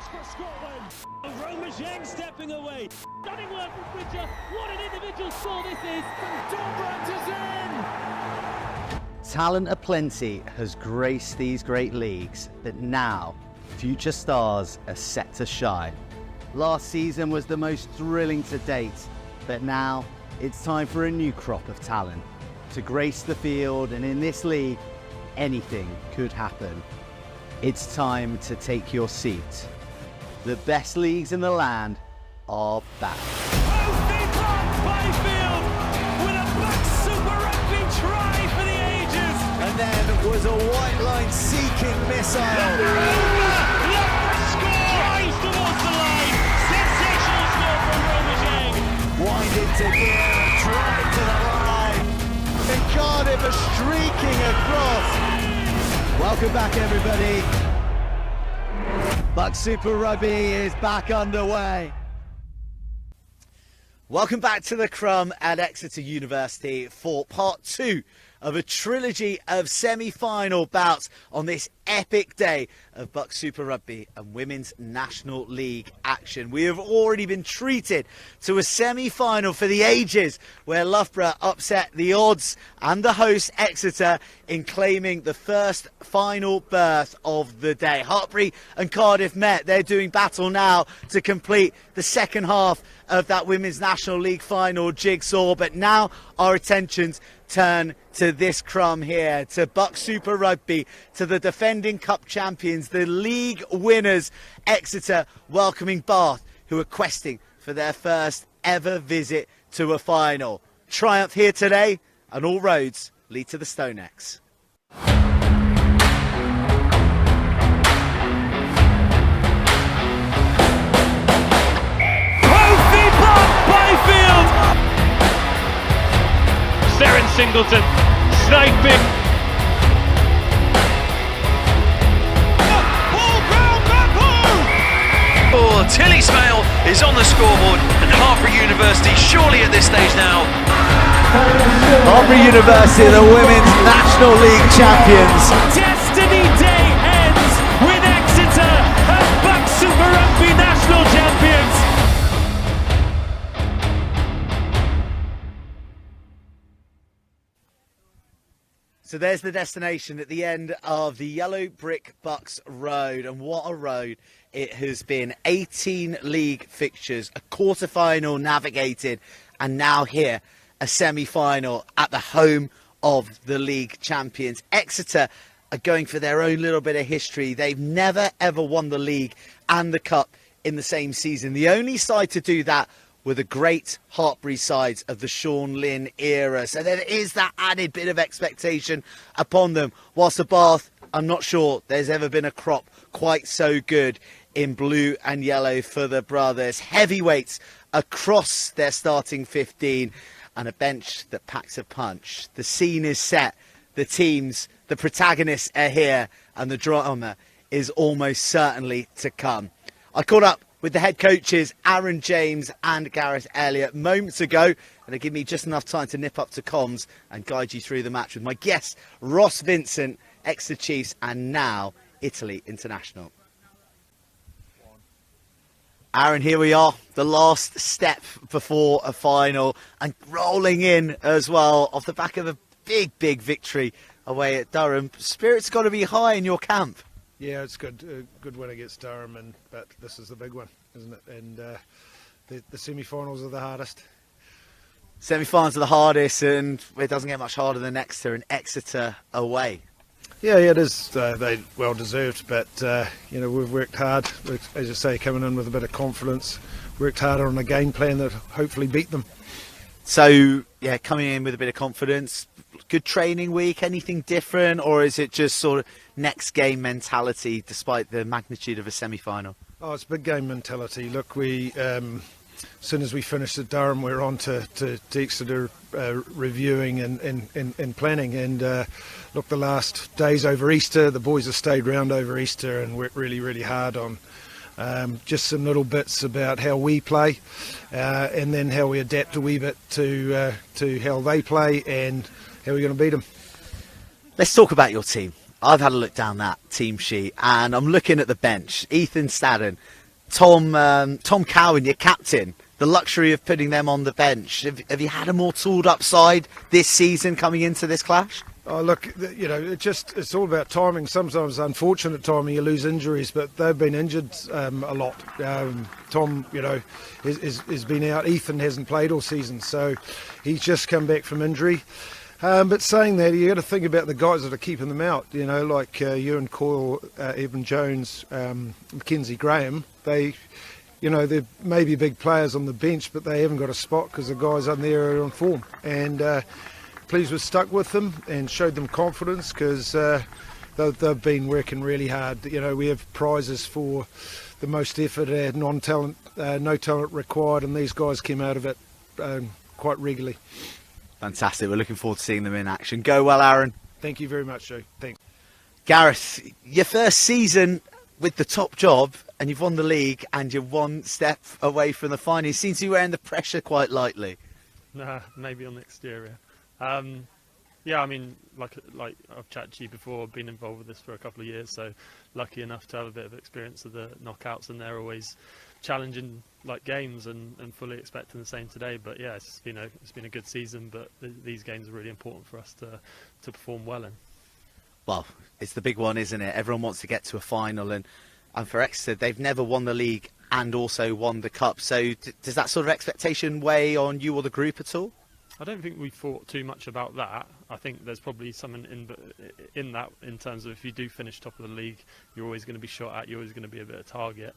for Scotland. Romajang stepping away. Stunning work from Bridger. What an individual score this is. Dorbrandt is in. Talent aplenty has graced these great leagues, but now future stars are set to shine. Last season was the most thrilling to date, but now it's time for a new crop of talent to grace the field, and in this league, anything could happen. It's time to take your seat. The best leagues in the land are back. Byfield with a BUCS Super Rugby try for the ages. And then was a white line seeking missile. Loughborough score! Drives towards the line. Sensational score from Romajang. Winded to gear and drive to the line. And Cardiff are streaking across. Welcome back, everybody. BUCS Super Rugby is back underway. Welcome back to the Crumb at Exeter University for part 2 of a trilogy of semi-final bouts on this epic day of BUCS Super Rugby and Women's National League action. We have already been treated to a semi-final for the ages where Loughborough upset the odds and the host Exeter in claiming the first final berth of the day. Hartpury and Cardiff met. They're doing battle now to complete the second half of that Women's National League final jigsaw, but now our attentions turn to this crumb here, to BUCS Super Rugby, to the defending cup champions, the league winners, Exeter, welcoming Bath, who are questing for their first ever visit to a final. Triumph here today, and all roads lead to the StoneX. Seren Singleton sniping. Oh, Tilly Smale is on the scoreboard, and Hartpury University surely at this stage now. Hartpury University, the Women's National League champions. Destiny Day ends with Exeter as BUCS Super Rugby national champions. So there's the destination at the end of the yellow brick BUCS road, and what a road it has been. 18 league fixtures, a quarter-final navigated, and now here a semi-final at the home of the league champions. Exeter are going for their own little bit of history. They've never ever won the league and the cup in the same season. The only side to do that were the great Hartpury sides of the Sean Lynn era. So there is that added bit of expectation upon them. Whilst the Bath, I'm not sure there's ever been a crop quite so good in blue and yellow for the brothers. Heavyweights across their starting 15 and a bench that packs a punch. The scene is set. The teams, the protagonists are here, and the drama is almost certainly to come. I caught up with the head coaches Aaron James and Gareth Elliott moments ago, and they give me just enough time to nip up to comms and guide you through the match with my guest Ross Vincent, Exeter Chiefs and now Italy international. Aaron, here we are, the last step before a final, and rolling in as well off the back of a big victory away at Durham. Spirit's got to be high in your camp. Yeah, it's good. Good win against Durham, but this is the big one, isn't it? And the semi-finals are the hardest. Semi-finals are the hardest, and it doesn't get much harder than Exeter, and Exeter away. Yeah, it is. They well deserved, but we've worked hard. As you say, coming in with a bit of confidence, worked harder on a game plan that hopefully beat them. So yeah, coming in with a bit of confidence. Good training week, anything different, or is it just sort of next game mentality despite the magnitude of a semi-final? Oh, it's big game mentality. Look, we as soon as we finished at Durham, we're on to Exeter reviewing and planning. And look, the last days over Easter, the boys have stayed round over Easter and worked really hard on just some little bits about how we play, and then how we adapt a wee bit to how they play and how we're going to beat them. Let's talk about your team. I've had a look down that team sheet, and I'm looking at the bench. Ethan Stadden, Tom Cowan, your captain. The luxury of putting them on the bench. Have you had a more tooled up side this season coming into this clash? Oh, look, you know, it's all about timing. Sometimes unfortunate timing, you lose injuries, but they've been injured a lot. Tom, you know, has been out. Ethan hasn't played all season, so he's just come back from injury. But saying that, you got to think about the guys that are keeping them out. You know, like Ewan Coyle, Evan Jones, Mackenzie Graham. They, you know, they're maybe big players on the bench, but they haven't got a spot because the guys on there are on form. And pleased we've stuck with them and showed them confidence because they've been working really hard. You know, we have prizes for the most effort and non-talent, no talent required, and these guys came out of it quite regularly. Fantastic. We're looking forward to seeing them in action. Go well, Aaron. Thank you very much, Joe. Thanks. Gareth, your first season with the top job, and you've won the league, and you're one step away from the final. You seem to be wearing the pressure quite lightly. Nah, maybe on the exterior. Yeah, I mean, like I've chatted to you before, I've been involved with this for a couple of years, so lucky enough to have a bit of experience of the knockouts, and they're always challenging like games, and fully expecting the same today. But yeah, it's been a good season, but these games are really important for us to perform well in. Well, it's the big one, isn't it? Everyone wants to get to a final, and for Exeter, they've never won the league and also won the cup. So does that sort of expectation weigh on you or the group at all? I don't think we thought too much about that. I think there's probably something in that, in terms of if you do finish top of the league, you're always going to be shot at, you're always going to be a bit of target.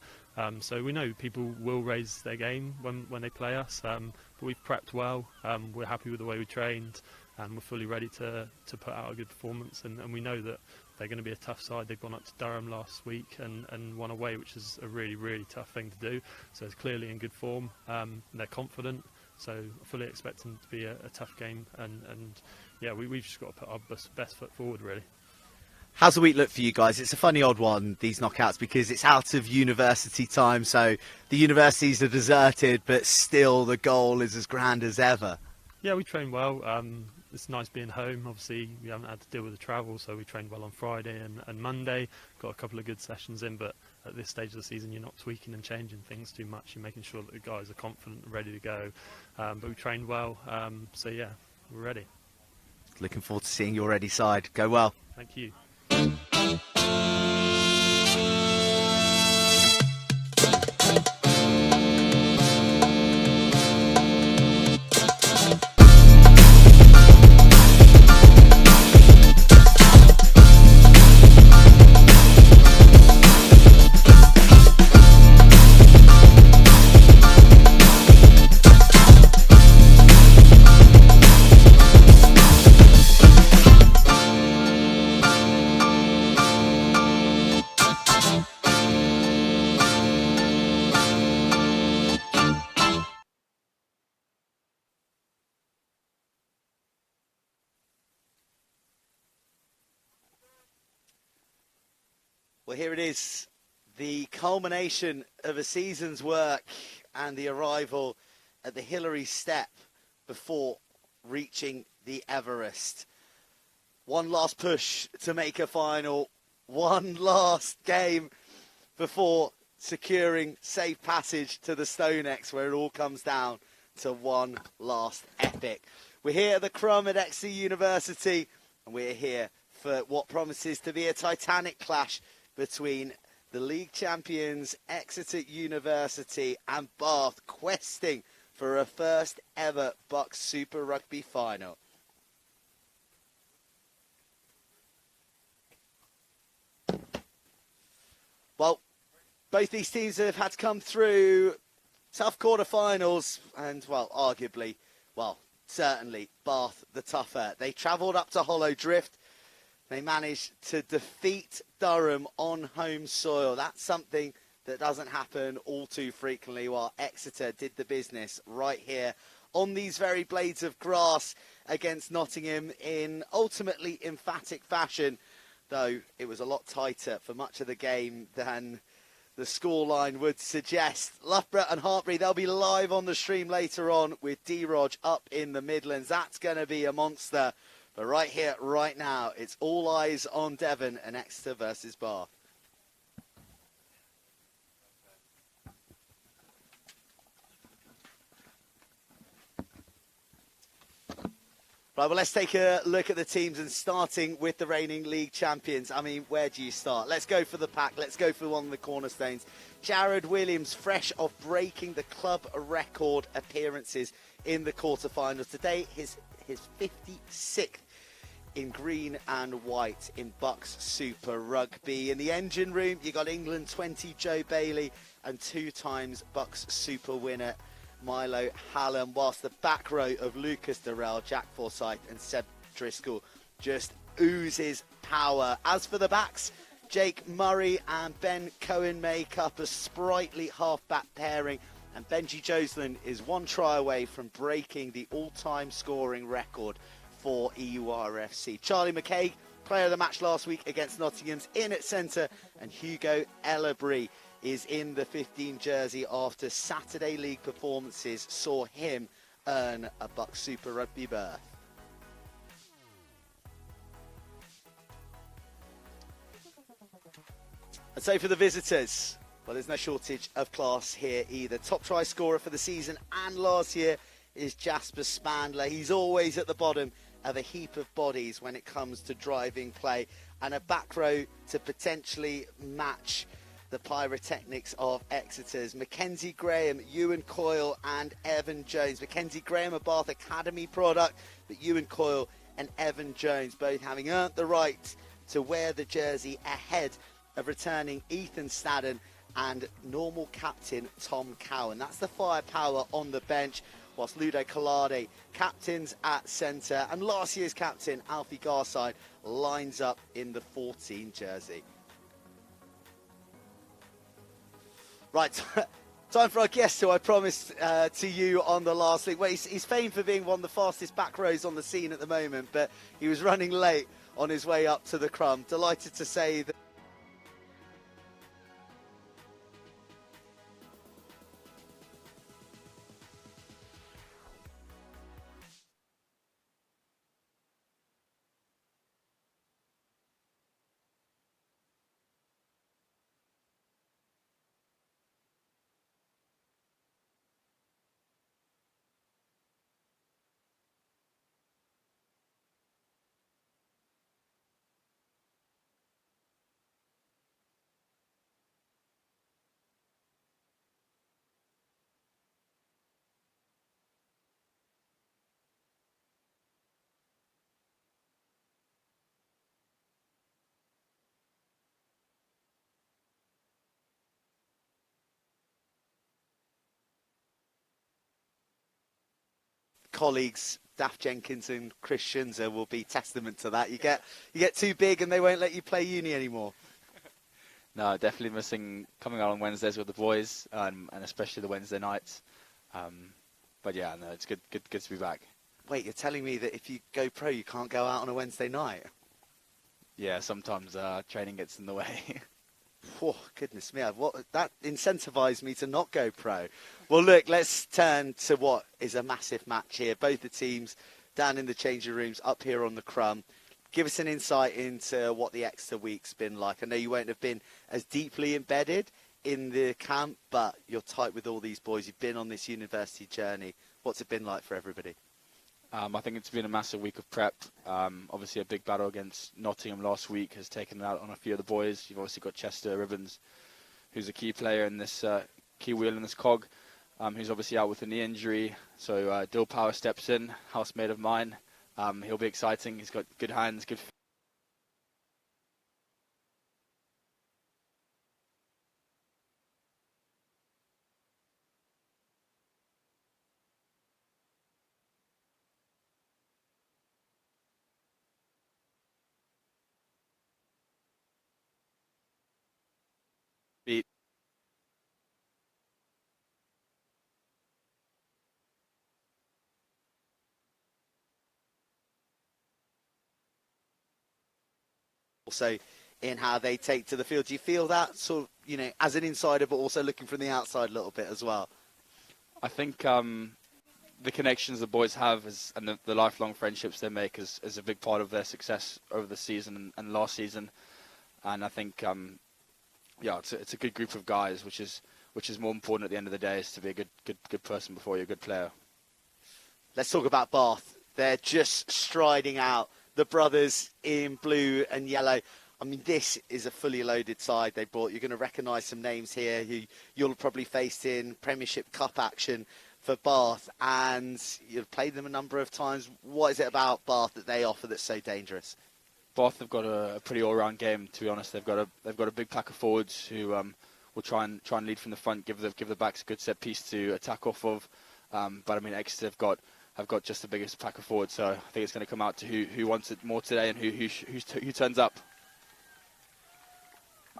So we know people will raise their game when they play us, but we've prepped well, we're happy with the way we trained, and we're fully ready to put out a good performance, and we know that they're going to be a tough side. They've gone up to Durham last week and won away, which is a really, really tough thing to do. So it's clearly in good form, they're confident. So I fully expect them to be a tough game, and yeah, we've just got to put our best foot forward, really. How's the week look for you guys? It's a funny odd one, these knockouts, because it's out of university time, so the universities are deserted, but still the goal is as grand as ever. Yeah, we train well. It's nice being home. Obviously, we haven't had to deal with the travel, so we trained well on Friday and Monday. Got a couple of good sessions in, but at this stage of the season, you're not tweaking and changing things too much. You're making sure that the guys are confident and ready to go. But we trained well, so yeah, we're ready. Looking forward to seeing your ready side. Go well. Thank you. Well, here it is, the culmination of a season's work and the arrival at the Hillary Step before reaching the Everest. One last push to make a final, one last game before securing safe passage to the StoneX, where it all comes down to one last epic. We're here at the Crumb at Exeter University, and we're here for what promises to be a titanic clash between the league champions Exeter University and Bath, questing for a first ever BUCS Super Rugby final. Well, both these teams have had to come through tough quarterfinals, and well, arguably, well, certainly Bath the tougher. They travelled up to Hollow Drift. They managed to defeat Durham on home soil. That's something that doesn't happen all too frequently, while Exeter did the business right here on these very blades of grass against Nottingham in ultimately emphatic fashion, though it was a lot tighter for much of the game than the scoreline would suggest. Loughborough and Hartbury, they'll be live on the stream later on with D-Rog up in the Midlands. That's going to be a monster But right here, right now, it's all eyes on Devon and Exeter versus Bath. Right, well, let's take a look at the teams, and starting with the reigning league champions. I mean, where do you start? Let's go for the pack. Let's go for one of the cornerstones. Jared Williams, fresh off breaking the club record appearances in the quarterfinals. Today, his 56th in green and white in BUCS Super Rugby. In the engine room, you got England 20 Joe Bailey and 2 times BUCS Super winner Milo Hallam, whilst the back row of Lucas Durrell, Jack Forsyth and Seb Driscoll just oozes power. As for the backs, Jake Murray and Ben Cohen make up a sprightly half-back pairing, and Benji Joseland is 1 try away from breaking the all-time scoring record for EURFC. Charlie McKay, player of the match last week against Nottingham's, in at centre, and Hugo Ellerbry is in the 15 jersey after Saturday league performances saw him earn a BUCS Super Rugby berth. And so for the visitors, well, there's no shortage of class here either. Top try scorer for the season and last year is Jasper Spandler. He's always at the bottom of a heap of bodies when it comes to driving play, and a back row to potentially match the pyrotechnics of Exeter's. Mackenzie Graham, Ewan Coyle and Evan Jones. Mackenzie Graham, a Bath Academy product, but Ewan Coyle and Evan Jones both having earned the right to wear the jersey ahead of returning Ethan Stadden and normal captain Tom Cowan. That's the firepower on the bench, whilst Ludo Collade captains at centre, and last year's captain Alfie Garside lines up in the 14 jersey. Right, time for our guest, who I promised to you on the last week. Well, he's famed for being one of the fastest back rows on the scene at the moment, but he was running late on his way up to the crumb. Delighted to say that colleagues Daft Jenkins and Chris Schinzer will be testament to that. You get too big and they won't let you play uni anymore. No, definitely missing coming out on Wednesdays with the boys, and especially the Wednesday nights. But yeah, no, it's good to be back. Wait, you're telling me that if you go pro, you can't go out on a Wednesday night? Yeah, sometimes training gets in the way. Oh, goodness me, that incentivised me to not go pro. Well, look, let's turn to what is a massive match here. Both the teams down in the changing rooms, up here on the crumb. Give us an insight into what the Exeter week's been like. I know you won't have been as deeply embedded in the camp, but you're tight with all these boys. You've been on this university journey. What's it been like for everybody? I think it's been a massive week of prep. Obviously, a big battle against Nottingham last week has taken out on a few of the boys. You've obviously got Chester Ribbons, who's a key player in this key wheel in this cog, who's obviously out with a knee injury. So Dill Power steps in, housemate of mine. He'll be exciting. He's got good hands, good feet. Also, in how they take to the field. Do you feel that sort of, as an insider, but also looking from the outside a little bit as well? I think the connections the boys have and the lifelong friendships they make is a big part of their success over the season and last season. And I think, it's a good group of guys, which is more important at the end of the day, is to be a good person before you're a good player. Let's talk about Bath. They're just striding out. The brothers in blue and yellow. I mean, this is a fully loaded side they brought. You're going to recognise some names here who you'll probably faced in Premiership Cup action for Bath, and you've played them a number of times. What is it about Bath that they offer that's so dangerous? Bath have got a pretty all-round game, to be honest. They've got a big pack of forwards who will try and lead from the front, give the backs a good set piece to attack off of. But I mean, Exeter have got just the biggest pack of forwards, so I think it's going to come out to who wants it more today and who turns up.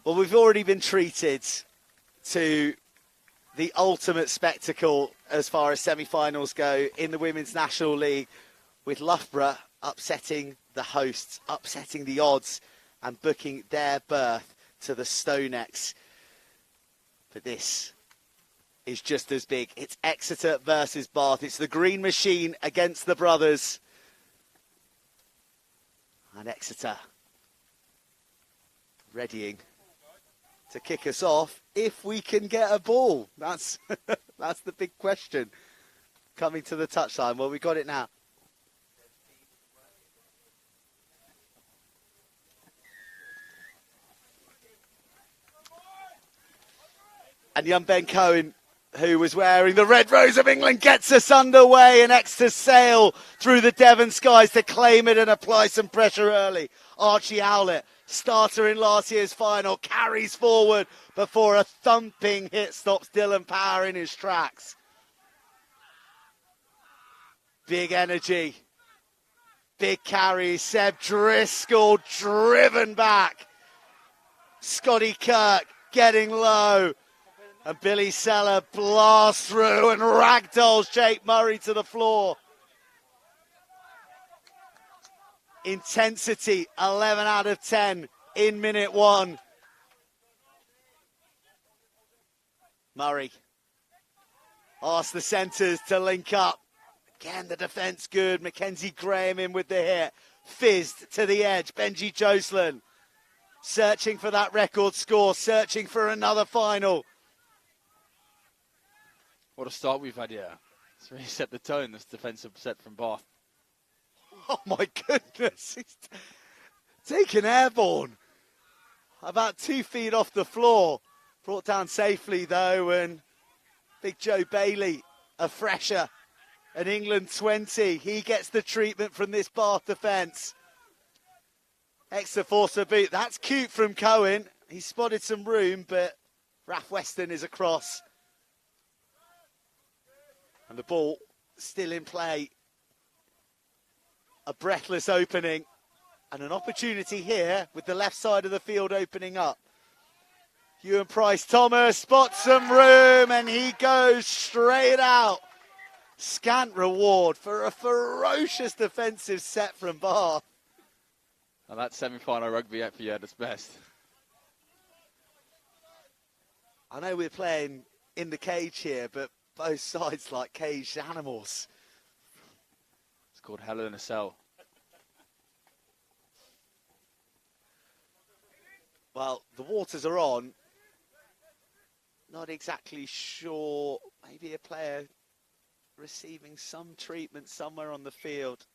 Well, we've already been treated to the ultimate spectacle as far as semi-finals go in the Women's National League, with Loughborough upsetting the hosts, upsetting the odds and booking their berth to the StoneX. But this is just as big. It's Exeter versus Bath. It's the Green Machine against the brothers. And Exeter readying to kick us off if we can get a ball. That's that's the big question. Coming to the touchline. Well, we got it now. And young Ben Cohen, who was wearing the red rose of England, gets us underway, and Exeter sail through the Devon skies to claim it and apply some pressure early. Archie Howlett, starter in last year's final, carries forward before a thumping hit stops Dylan Power in his tracks. Big energy, big carry. Seb Driscoll driven back. Scotty Kirk getting low. And Billy Seller blasts through and ragdolls Jake Murray to the floor. Intensity, 11 out of 10 in minute 1. Murray asks the centres to link up. Again, the defence good. Mackenzie Graham in with the hit. Fizzed to the edge. Benji Jocelyn searching for that record score, searching for another final. What a start we've had here. It's really set the tone, this defensive set from Bath. Oh my goodness, he's taken airborne. About 2 feet off the floor. Brought down safely though, and big Joe Bailey, a fresher, an England 20. He gets the treatment from this Bath defence. Extra force a boot. That's cute from Cohen. He spotted some room, but Raf Weston is across. And the ball still in play. A breathless opening and an opportunity here with the left side of the field opening up. Ewan Price-Thomas spots some room and he goes straight out. Scant reward for a ferocious defensive set from Bath. And that semi-final rugby for you at its best. I know we're playing in the cage here, but both sides like caged animals. It's called Hell in a Cell. Well, the waters are on. Not exactly sure. Maybe a player receiving some treatment somewhere on the field.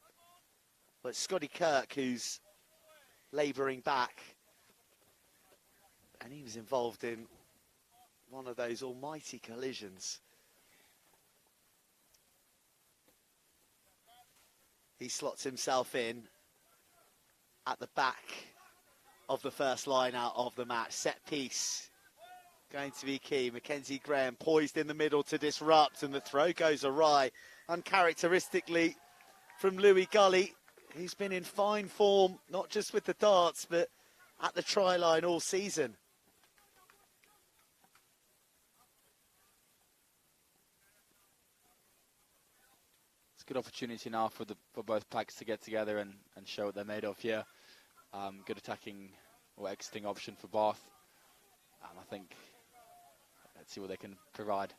But Scotty Kirk, who's labouring back. And he was involved in one of those almighty collisions. He slots himself in at the back of the first line out of the match. Set piece going to be key. Mackenzie Graham poised in the middle to disrupt, and the throw goes awry. Uncharacteristically from Louis Gully, who's been in fine form, not just with the darts, but at the try line all season. Good opportunity now for both packs to get together and show what they're made of here. Good attacking or exiting option for Bath. I think let's see what they can provide.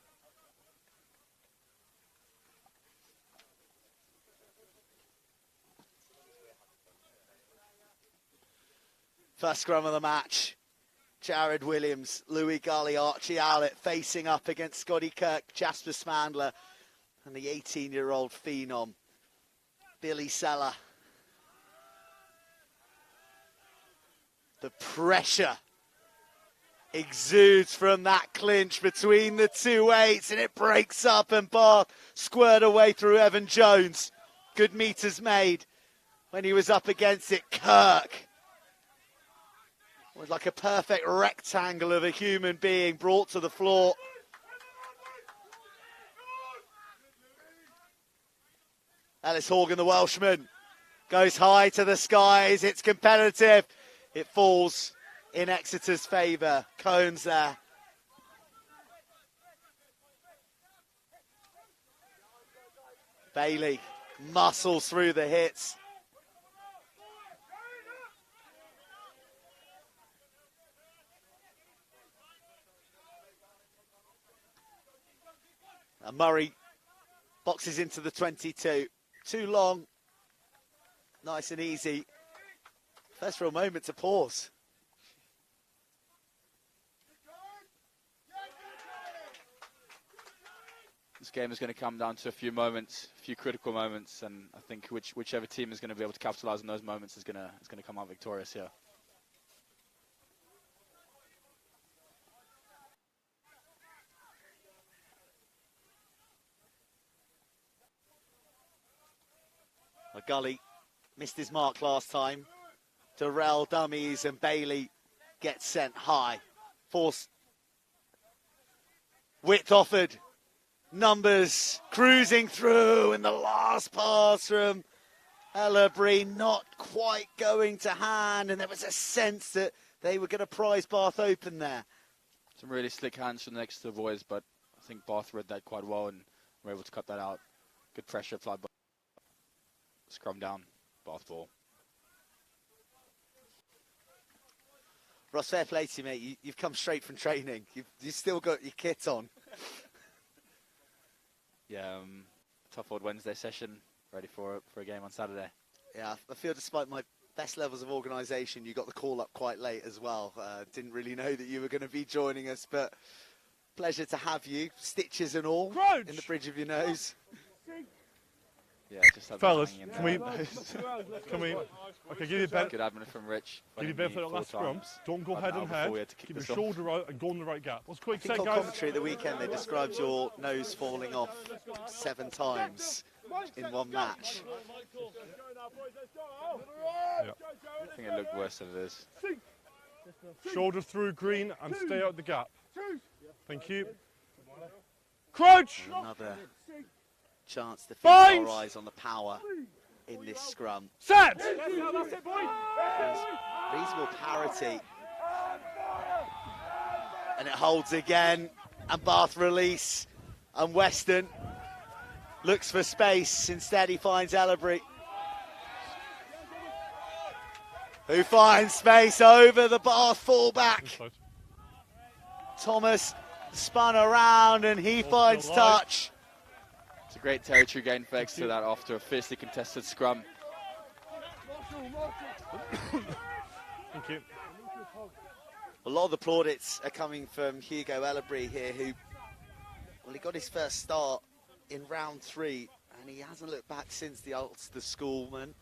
First scrum of the match. Jared Williams, Louis Gully, Archie Owlett facing up against Scotty Kirk, Jasper Smandler, and the 18-year-old phenom, Billy Seller. The pressure exudes from that clinch between the two eights, and it breaks up, and Bath squared away through Evan Jones. Good meters made when he was up against it. Kirk was like a perfect rectangle of a human being brought to the floor. Ellis Horgan, the Welshman, goes high to the skies. It's competitive. It falls in Exeter's favour. Cones there. Bailey muscles through the hits. And Murray boxes into the 22. Too long. Nice and easy. First real moment to pause. This game is going to come down to a few moments, a few critical moments, and I think whichever team is going to be able to capitalise on those moments is going to come out victorious here. Gully missed his mark last time. Durrell dummies and Bailey gets sent high. Force. Width offered. Numbers cruising through, and the last pass from Ellerbury not quite going to hand, and there was a sense that they were going to prize Bath open there. Some really slick hands from the Exeter boys, but I think Bath read that quite well and were able to cut that out. Good pressure applied by scrum down, Bath ball. Ross, fair play to you, mate. You've come straight from training. You've still got your kit on. Yeah, tough old Wednesday session, ready for a game on Saturday. Yeah, I feel despite my best levels of organisation, you got the call up quite late as well. Didn't really know that you were going to be joining us, but pleasure to have you, stitches and all, in the bridge of your nose. Yeah, just had Fellas, that can we, okay, give you a bent. Good admin from Rich. Give you a bent for the last scrum. Don't go head on head. Keep your shoulder out and go in the right gap. Let's quick I think set, on guys. commentary at the weekend, they described your nose falling off 7 times in one match. Yeah. I think it looked worse than it is. Shoulder through green and stay out the gap. Thank you. Crouch! Another chance to feast Bind! our eyes on the power in this scrum. Set! There's reasonable parity. And it holds again. And Bath release. And Weston looks for space. Instead, he finds Ellerbury, who finds space over the Bath fullback. Thomas spun around and he finds touch. It's a great territory gain for Exeter that after a fiercely contested scrum. Thank you. A lot of the plaudits are coming from Hugo Ellerbury here, who, well, he got his first start in round 3 and he hasn't looked back since the Ulster Schoolman.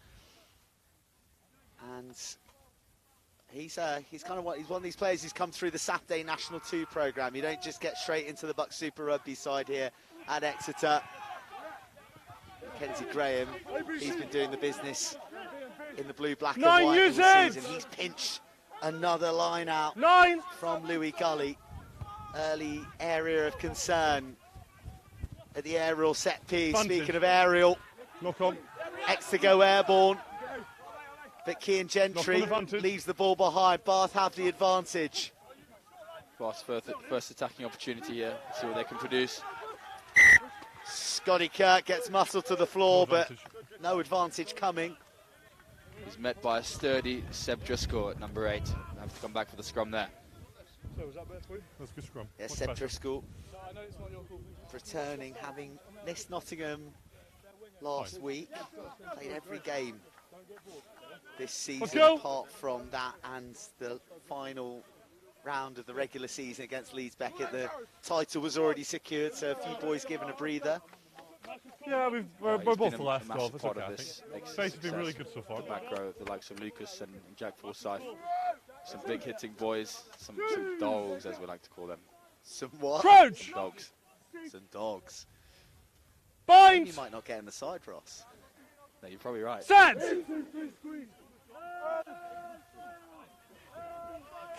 And he's one of these players who's come through the Saturday National 2 programme. You don't just get straight into the BUCS Super Rugby side here at Exeter. Kenzie Graham, he's been doing the business in the blue, black and white all season. He's pinched another line out from Louis Gully. Early area of concern at the aerial set piece. Bunted. Speaking of aerial, Knock on. Exeter go airborne, but Cian Gentry advantage. leaves the ball behind. Bath have the advantage. Bath's first attacking opportunity here. See what they can produce. Scotty Kirk gets muscled to the floor, but no advantage coming. He's met by a sturdy Seb Driscoll at number 8. They have to come back for the scrum there. So was that better for you? That's a good scrum. Yes, Much Seb better. Driscoll returning, having missed Nottingham last week. Played every game this season, go. apart from that and the final round of the regular season against Leeds Beckett. The title was already secured, so a few boys given a breather. Yeah, we're He's both been the a last massive 12. It's part okay, of I this think. Exeter Space has been really success. good so far. The back row, the likes of Lucas and Jack Forsyth. Some big hitting boys, some dogs, as we like to call them. Some what? Crouch! Dogs. Some dogs. Bind! You might not get in the side, Ross. No, you're probably right. Set!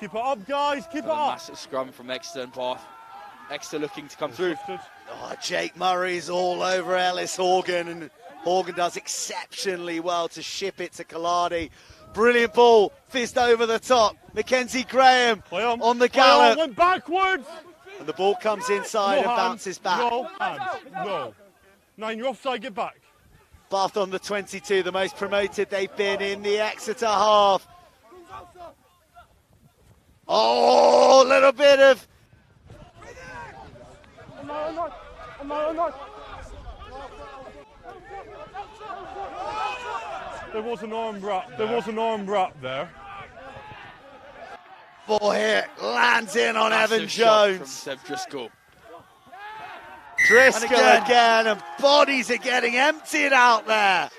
Keep it up, guys. Keep it Another up. massive scrum from Exeter and Bath. Exeter looking to come through. Oh, Jake Murray's all over Ellis Horgan, and Horgan does exceptionally well to ship it to Kaladi. Brilliant ball, fizzed over the top. Mackenzie Graham on the gallop. Went backwards. And the ball comes inside and bounces back. No hands. No. 9, you're offside, get back. Bath on the 22, the most promoted they've been in the Exeter half. Oh, a little bit of... There was an arm wrap. There was an arm wrap there. Ball here lands in on Massive Evan shot Jones. from Seb Driscoll. Driscoll again, and bodies are getting emptied out there.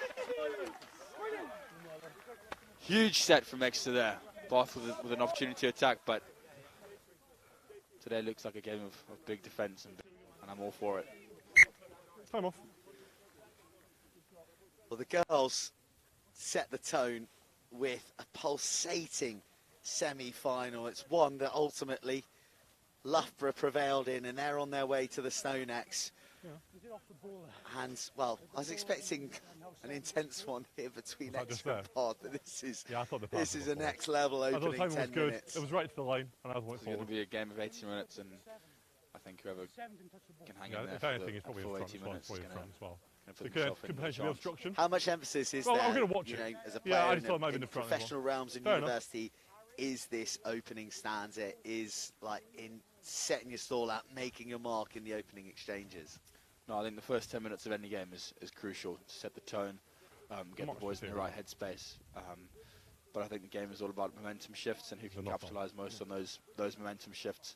Huge set from Exeter there. Bath with an opportunity to attack, but today looks like a game of big defence, and I'm all for it. Time off. Well, the girls set the tone with a pulsating semi-final. It's one that ultimately Loughborough prevailed in, and they're on their way to the StoneX. And, well, I was expecting an intense one here between Exeter and Bath, but this is a next level opening 10 minutes. It was right to the line, and I was It's going to be a game of 80 minutes, and I think whoever can hang in there if anything, it's for probably the full in 80 front, minutes is probably in front as well. going Could to potentially be obstruction. How much emphasis is Well, there, I'm going to watch you it. know, as a Yeah, I player just thought it might be in in the front as professional well. realms in Fair enough. university, is this opening stanza, is like in setting your stall out, making your mark in the opening exchanges? No, I think the first 10 minutes of any game is crucial to set the tone, get the boys in the right headspace. But I think the game is all about momentum shifts and who can capitalise most on those momentum shifts.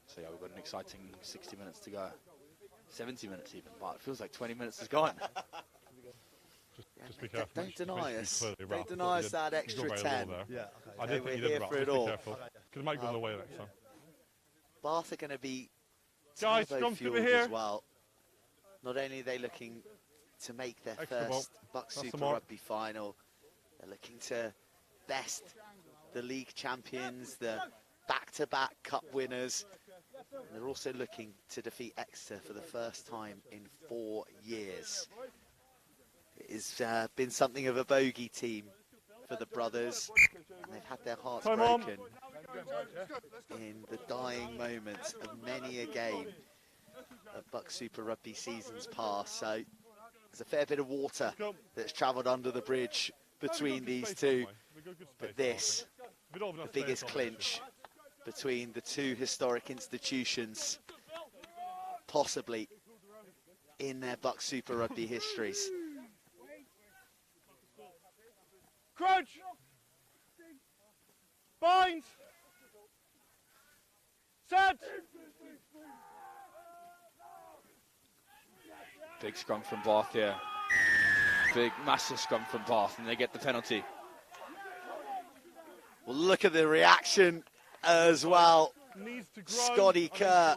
So yeah, we've got an exciting 60 minutes to go. 70 minutes even, but it feels like 20 minutes is gone. Just be careful. Don't deny us. Clearly, Don't deny us that extra 10. I did we're think you here did for it Be all. careful, because it might go the way next time. Bath are going to be Guys, turbo-fueled here. as well. Not only are they looking to make their Extra ball. first BUCS That's the Super mark. Rugby final, they're looking to best the league champions, the back-to-back cup winners. And they're also looking to defeat Exeter for the first time in 4 years. It has been something of a bogey team for the brothers, and they've had their hearts broken in the dying moments of many a game of BUCS Super Rugby seasons past. So there's a fair bit of water that's travelled under the bridge between these two. But this, the biggest clinch between the two historic institutions, possibly in their BUCS Super Rugby histories. Crouch! Bind! Set! Big scrum from Bath here. Big, massive scrum from Bath, and they get the penalty. Well, look at the reaction as well. Scotty Kerr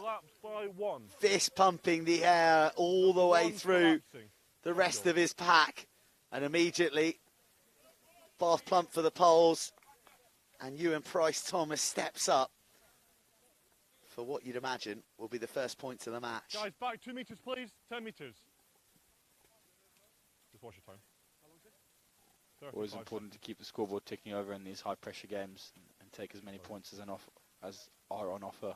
fist pumping the air all the way through the rest of his pack, and immediately Bath plump for the poles, and Ewan Price Thomas steps up for what you'd imagine will be the first points of the match. Guys, back 2 meters, please. 10 meters. Just watch your time. Always important to keep the scoreboard ticking over in these high-pressure games and take as many points as are on offer.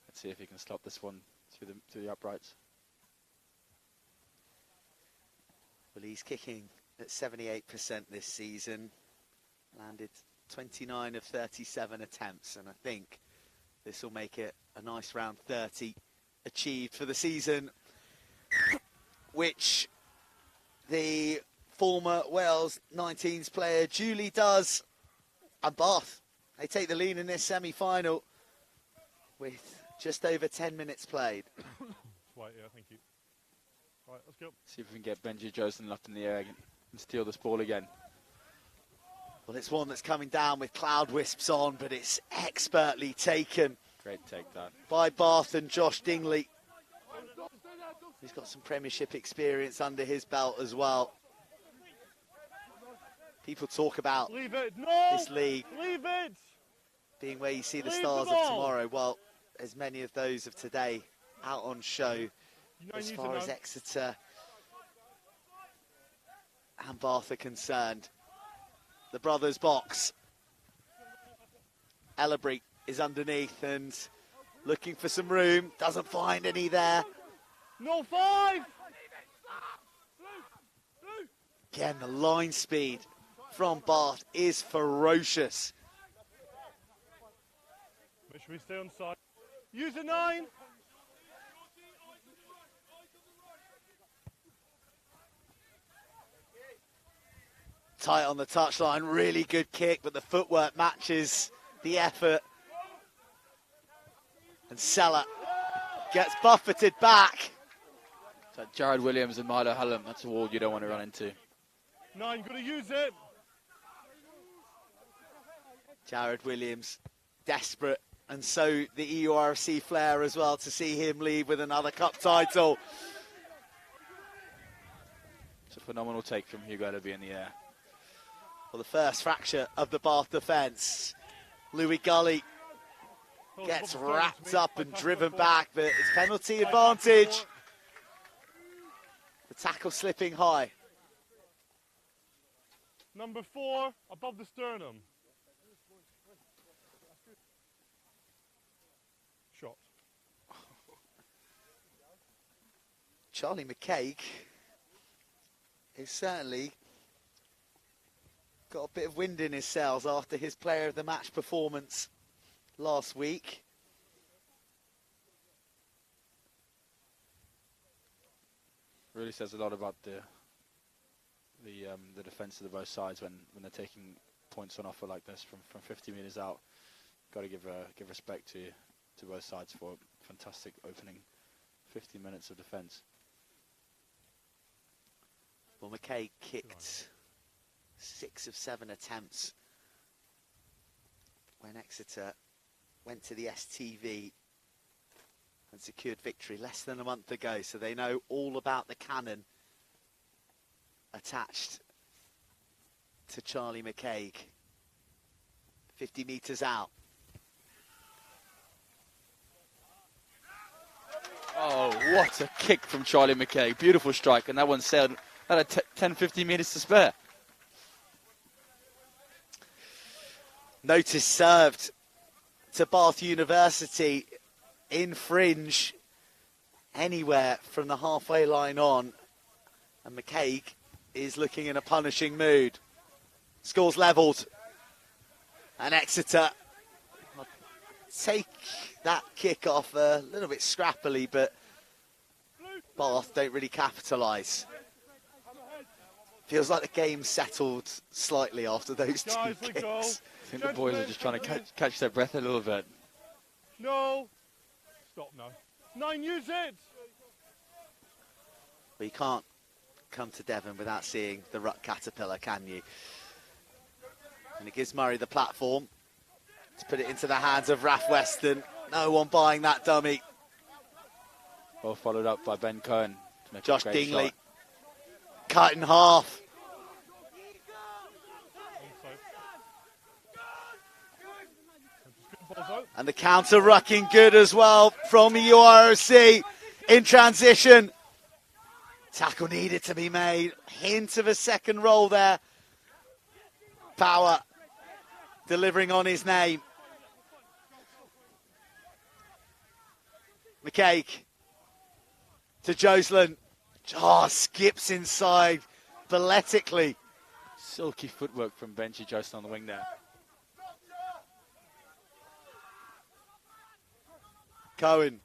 Let's see if he can slot this one through the uprights. Well, he's kicking at 78% this season, landed 29 of 37 attempts, and I think this will make it a nice round 30 achieved for the season, which the former Wales 19s player, Julie does, and Bath. They take the lead in this semi-final with just over 10 minutes played. Right, yeah, thank you. Right, let's go. See if we can get Benji Joseph up in the air again and steal this ball again. Well, it's one that's coming down with cloud wisps on, but it's expertly taken. Great take that. By Bath and Josh Dingley. He's got some Premiership experience under his belt as well. People talk about this league being where you see the stars of tomorrow. Well, there's many of those of today out on show as far as Exeter and Bath are concerned. The brothers box. Ellerbury is underneath and looking for some room. Doesn't find any there. No 5! Again, the line speed from Bath is ferocious. Make sure we stay on side. Use a 9! Tight on the touchline, really good kick, but the footwork matches the effort. And Sella gets buffeted back. So Jared Williams and Milo Hallam, that's a wall you don't want to run into. 9, gotta use it. Jared Williams, desperate, and so the EURC flair as well to see him leave with another cup title. It's a phenomenal take from Hugo Ellerby in the air. Well, the first fracture of the Bath defence. Louis Gully gets wrapped up and driven back, but it's penalty advantage. The tackle slipping high. Number 4, above the sternum. Shot. Charlie McCaig is certainly got a bit of wind in his sails after his player of the match performance last week. Really says a lot about the defence of the both sides when they're taking points on offer like this from 50 metres out. Got to give respect to both sides for a fantastic opening 50 minutes of defence. Well, McKay kicked 6 of 7 attempts when Exeter went to the STV and secured victory less than a month ago, so they know all about the cannon attached to Charlie McCaig. 50 metres out. Oh, what a kick from Charlie McCaig. Beautiful strike, and that one sailed at 10-15 metres to spare. Notice served to Bath University in fringe anywhere from the halfway line on, and McCaig is looking in a punishing mood. Scores levelled, and Exeter take that kick off a little bit scrappily, but Bath don't really capitalise. Feels like the game settled slightly after those two kicks. I think the boys are just trying to catch their breath a little bit. No. Stop now. 9, use it. Well, you can't come to Devon without seeing the ruck caterpillar, can you? And it gives Murray the platform to put it into the hands of Raf Weston. No one buying that dummy. Well followed up by Ben Cohen. To make Josh a great Dingley shot. cut in half. And the counter rucking good as well from the URC in transition. Tackle needed to be made. Hint of a second roll there. Power delivering on his name. McCaig to Joslin. Oh, skips inside balletically. Silky footwork from Benji Joseph on the wing there. Cohen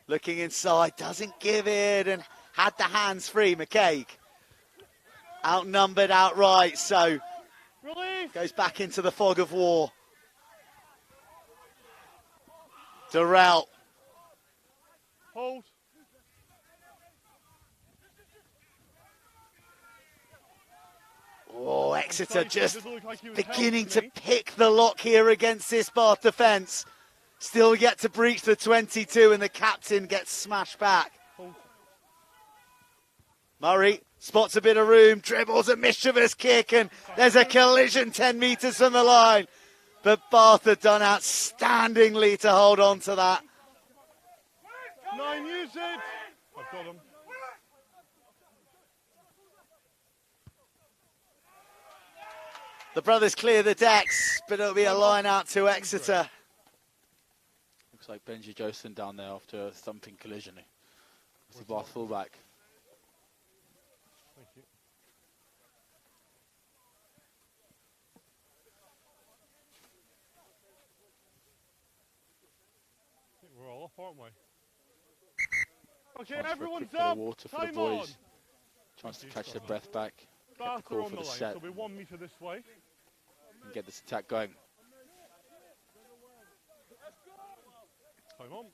looking inside, doesn't give it, and had the hands free, McCaig. outnumbered outright, so Release. goes back into the fog of war. Durrell. Hold. Oh, Exeter just Doesn't look like he was beginning held to me. pick the lock here against this Bath defence. Still yet to breach the 22, and the captain gets smashed back. Hold. Murray spots a bit of room, dribbles a mischievous kick, and there's a collision 10 metres from the line. But Bath have done outstandingly to hold on to that. 9, use it. I've got him. The brothers clear the decks, but it'll be a line out to Exeter. Looks like Benji Joseph down there after a thumping collision. It's the Bath fullback. Thank you. I think we're all off, aren't we? Okay, Chance for a everyone's quick bit of up. water for the Time on. boys. Chance to catch their breath back. Get the Bath are call on for the the line, set so we're 1 metre this way. and get this attack going. Time on.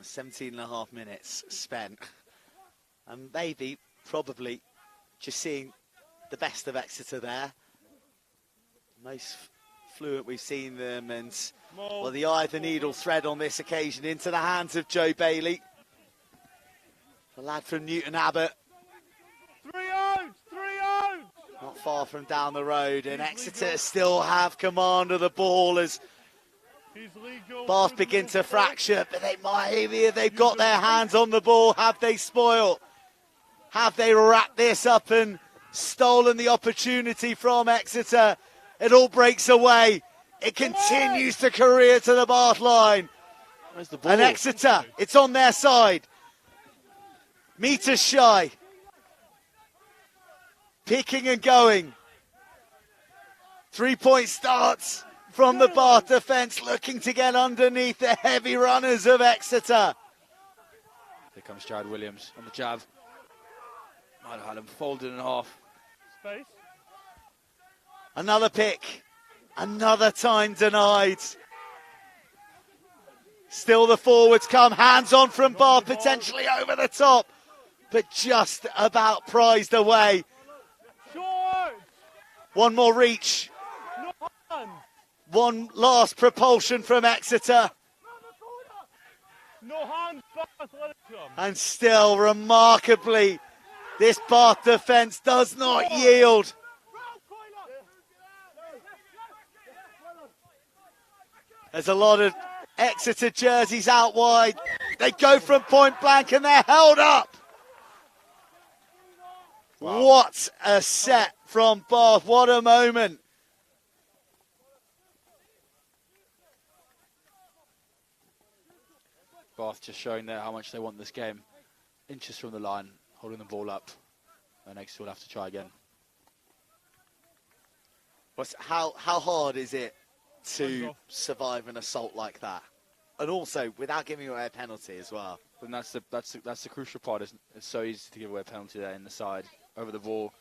17 and a half minutes spent. And maybe, probably, just seeing the best of Exeter there. Most fluent we've seen them, and well, the eye of the needle thread on this occasion into the hands of Joe Bailey. The lad from Newton Abbott. 3 out! 3 out! Not far from down the road, and Exeter still have command of the ball as He's legal. Bath begin to fracture, but they might, if they've got their hands on the ball, have they spoiled? Have they wrapped this up and stolen the opportunity from Exeter? It all breaks away. It continues to career to the Bath line. Where's the ball? And Exeter, it's on their side. Meters shy. Picking and going. 3-point starts from the Bath defence, looking to get underneath the heavy runners of Exeter. Here comes Jared Williams on the jab. Might have had him folded in half. Space. Another pick. Another time denied. Still the forwards come. Hands on from Bath, potentially over the top, but just about prized away. Short! One more reach. No hand! One last propulsion from Exeter. No hand, Bath, let it come. And still, remarkably, this Bath defence does not yield. There's a lot of Exeter jerseys out wide. They go from point blank and they're held up. Wow. What a set from Bath. What a moment. Bath just showing there how much they want this game. Inches from the line, holding the ball up. And Exeter will have to try again. How hard is it to survive an assault like that? And also without giving away a penalty as well. And that's the crucial part. It's so easy to give away a penalty there in the side, over the ball,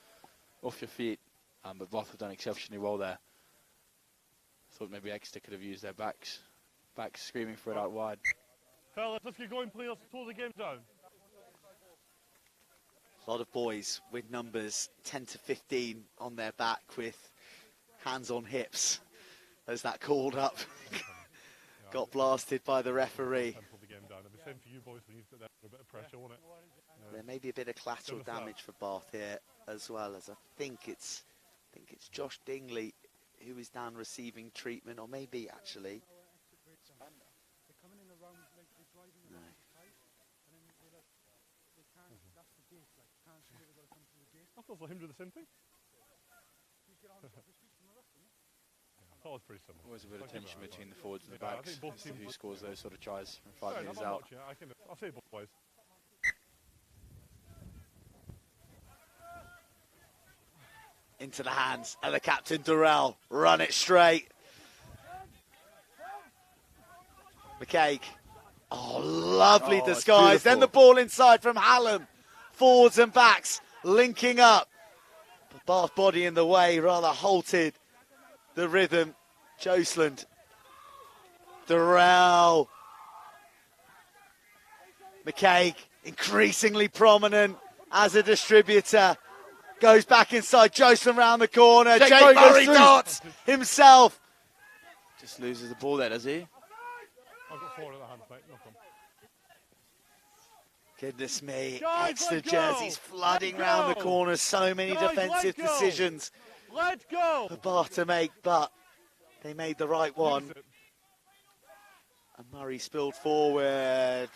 off your feet. But Bath have done exceptionally well there. Thought maybe Exeter could have used their backs screaming for it out wide. Fellas, let's get going, please. Let's pull the game down. A lot of boys with numbers 10 to 15 on their back with hands on hips. As that called up, got blasted by the referee. Pull the game down. It'll be the same for you boys when you get there for a bit of pressure, won't it? There may be a bit of collateral damage for Bath here, as well as I think it's Josh Dingley who is down receiving treatment, or maybe actually. No. I thought let him do the same thing. I thought it was pretty similar. Always a bit of tension between the forwards and the backs as to who scores those sort of tries from 5 metres out. I'll say both ways. Into the hands of the captain, Durrell. Run it straight. McCaig. Oh, lovely disguise. Then the ball inside from Hallam. Forwards and backs linking up. Bath body in the way, rather halted the rhythm. Joseland, Durrell, McCaig, increasingly prominent as a distributor. Goes back inside, Joseland round the corner. Jake Murray darts himself. Just loses the ball there, does he? I've got 4 in the hands, mate. No problem. Goodness me, Guys, Exeter let go. jerseys flooding Let round the go. corners. So many Guys, defensive let go. decisions Let's go. for Bath to make, but they made the right one. Use it. And Murray spilled forward.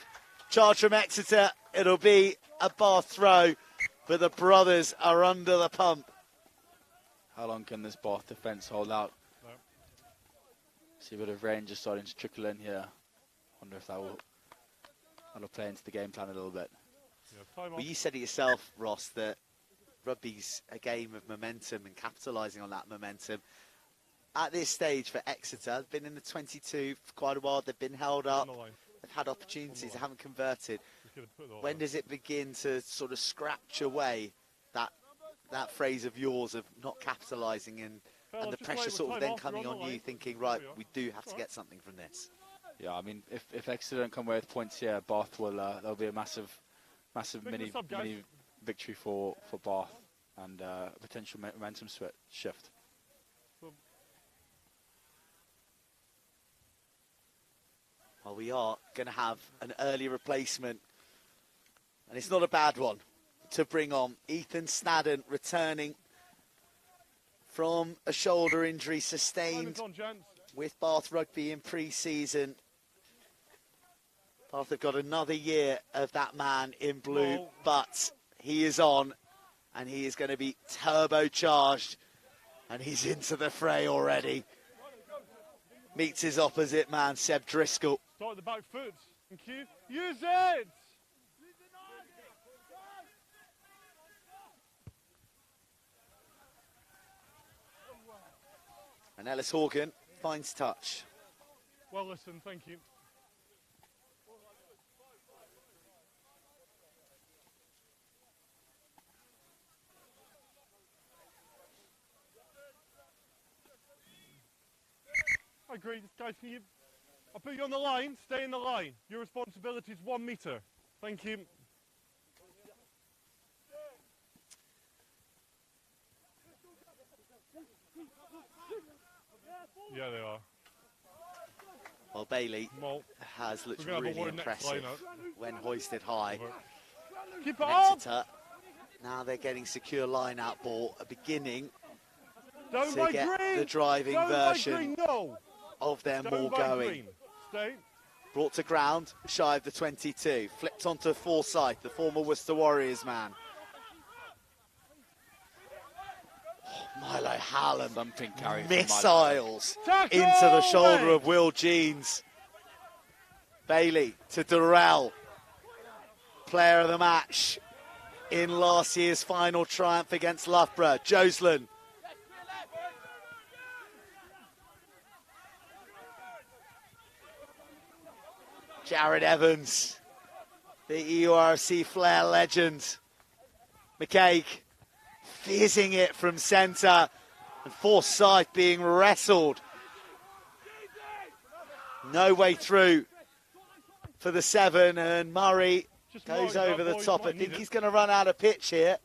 Charge from Exeter. It'll be a Bath throw, but the brothers are under the pump. How long can this Bath defence hold out? No. See a bit of rain just starting to trickle in here. Wonder if that'll play into the game plan a little bit. Yeah, time Well, off. you said it yourself, Ross, that rugby's a game of momentum and capitalising on that momentum. At this stage for Exeter, they've been in the 22 for quite a while. They've been held up. On the line. They've had opportunities. They haven't converted. Just gonna put it all When out. does it begin to sort of scratch away that phrase of yours of not capitalising and Fellas, the just pressure wait with sort of time then off, coming you're on the you, line. thinking, There right, we are. we do have to Alright. get something from this? Yeah, I mean, if Exeter don't come away with points here, Bath will. There'll be a massive Pick mini this up, guys. victory for Bath and potential momentum shift. Well, we are going to have an early replacement, and it's not a bad one to bring on. Ethan Snadden returning from a shoulder injury Time sustained is on, gents. with Bath Rugby in pre-season. Bath have got another year of that man in blue, No. but he is on, and he is going to be turbocharged, and he's into the fray already. Meets his opposite man, Seb Driscoll. Start the back foot. Thank you. Use it. And Ellis Horgan finds touch. Well, listen, thank you. I agree, guys. Can you? I'll put you on the line. Stay in the line. Your responsibility is 1 metre. Thank you. Yeah, they are. Well, Bailey Well, has looked we're gonna have a really word next impressive line when hoisted high. keep it And up. Exeter, now they're getting secure line-out ball, a beginning Down to by get green. the driving Down by version green. No. of their Down more by going. green. Stay. Brought to ground, shy of the 22. Flipped onto Forsyth, the former Worcester Warriors man. Oh, Milo Hallam, Thumping carry from Milo. missiles Tackle! into the shoulder Wait. of Will Jeans. Bailey to Durrell, player of the match in last year's final triumph against Loughborough. Joseland. Jared Evans, the EURC Flair legend. McCaig fizzing it from centre, and Forsyth being wrestled. No way through for the 7, and Murray Just goes mark over that, the boys. top. I Might think need he's it. going to run out of pitch here.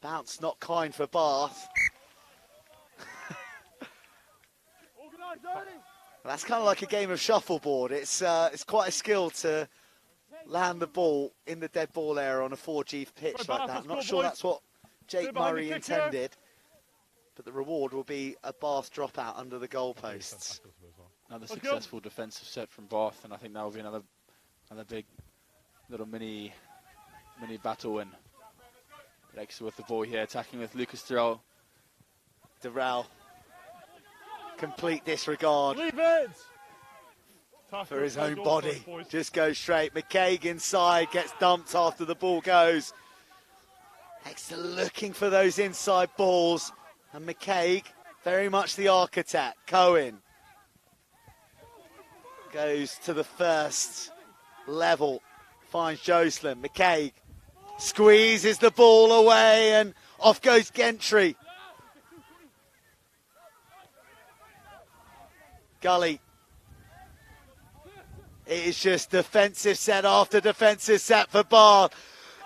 Bounce not kind for Bath. That's kind of like a game of shuffleboard. It's quite a skill to land the ball in the dead ball area on a 4G pitch Right, like Bath, that. let's I'm not go, sure boys. that's what Stay Jake behind the Murray kick here. intended, but the reward will be a Bath dropout under the goalposts. Another Let's go. successful defensive set from Bath, and I think that will be another big little mini battle win. But Exeter with the ball here, attacking with Lucas Durrell. Durrell, complete disregard Leave it. for his Tackle, own goal, body. boys. Just goes straight. McCaig inside, gets dumped after the ball goes. Exeter looking for those inside balls, and McCaig, very much the architect. Cohen goes to the first level, finds Joseland. McCaig squeezes the ball away, and Off goes Gentry. Gully. It is just defensive set after defensive set for Bath.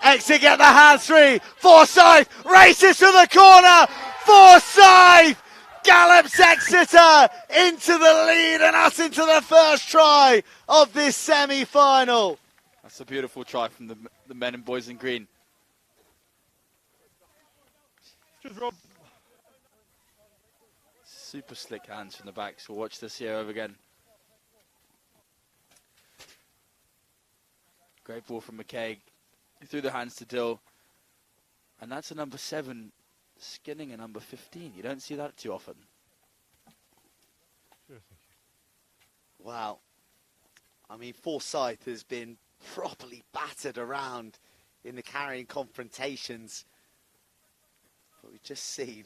Exeter get the hands free. Forsyth races to the corner. Forsyth gallops Exeter into the lead and us into the first try of this semi-final. That's a beautiful try from the men and boys in green. Just Rob. Super slick hands from the back, so we'll watch this here over again. Great ball from McKay. Through the hands to Dill. And that's a number 7 skinning a number 15. You don't see that too often. Wow. I mean, Forsyth has been properly battered around in the carrying confrontations. But we've just seen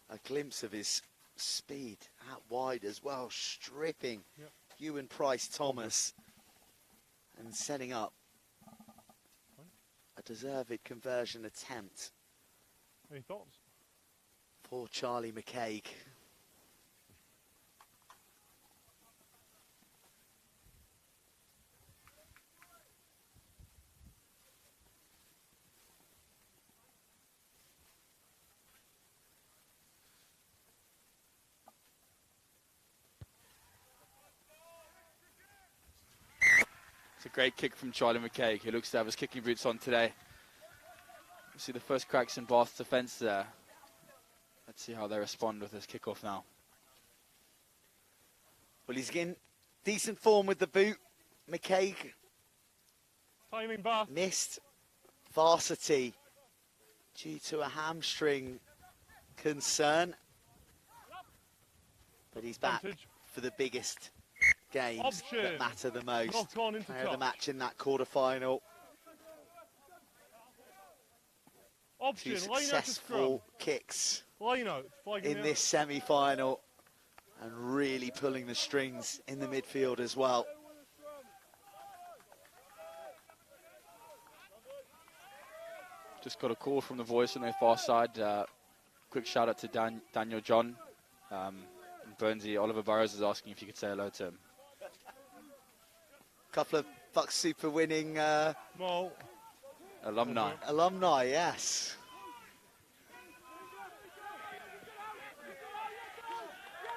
a glimpse of his speed out wide as well, stripping Ewan Price-Thomas and setting up a deserved conversion attempt. Any thoughts? For Charlie McCaig. It's a great kick from Charlie McKay, who looks to have his kicking boots on today. You see the first cracks in Bath's defence there. Let's see how they respond with this kickoff now. Well, he's in decent form with the boot. McCaig Timing Bath. missed varsity due to a hamstring concern. But he's back Advantage. for the biggest games Option. that matter the most. Knocked on into Player of the touch. match in that quarter-final. Option. Two Line out to scrum. successful kicks Line out. Flagging in out. this semi-final and really pulling the strings in the midfield as well. Just got a call from the voice on their far side. Quick shout out to Daniel John. And Burnsy, Oliver Burrows is asking if you could say hello to him. Couple of BUCS Super winning Well, Alumni. alumni, yes.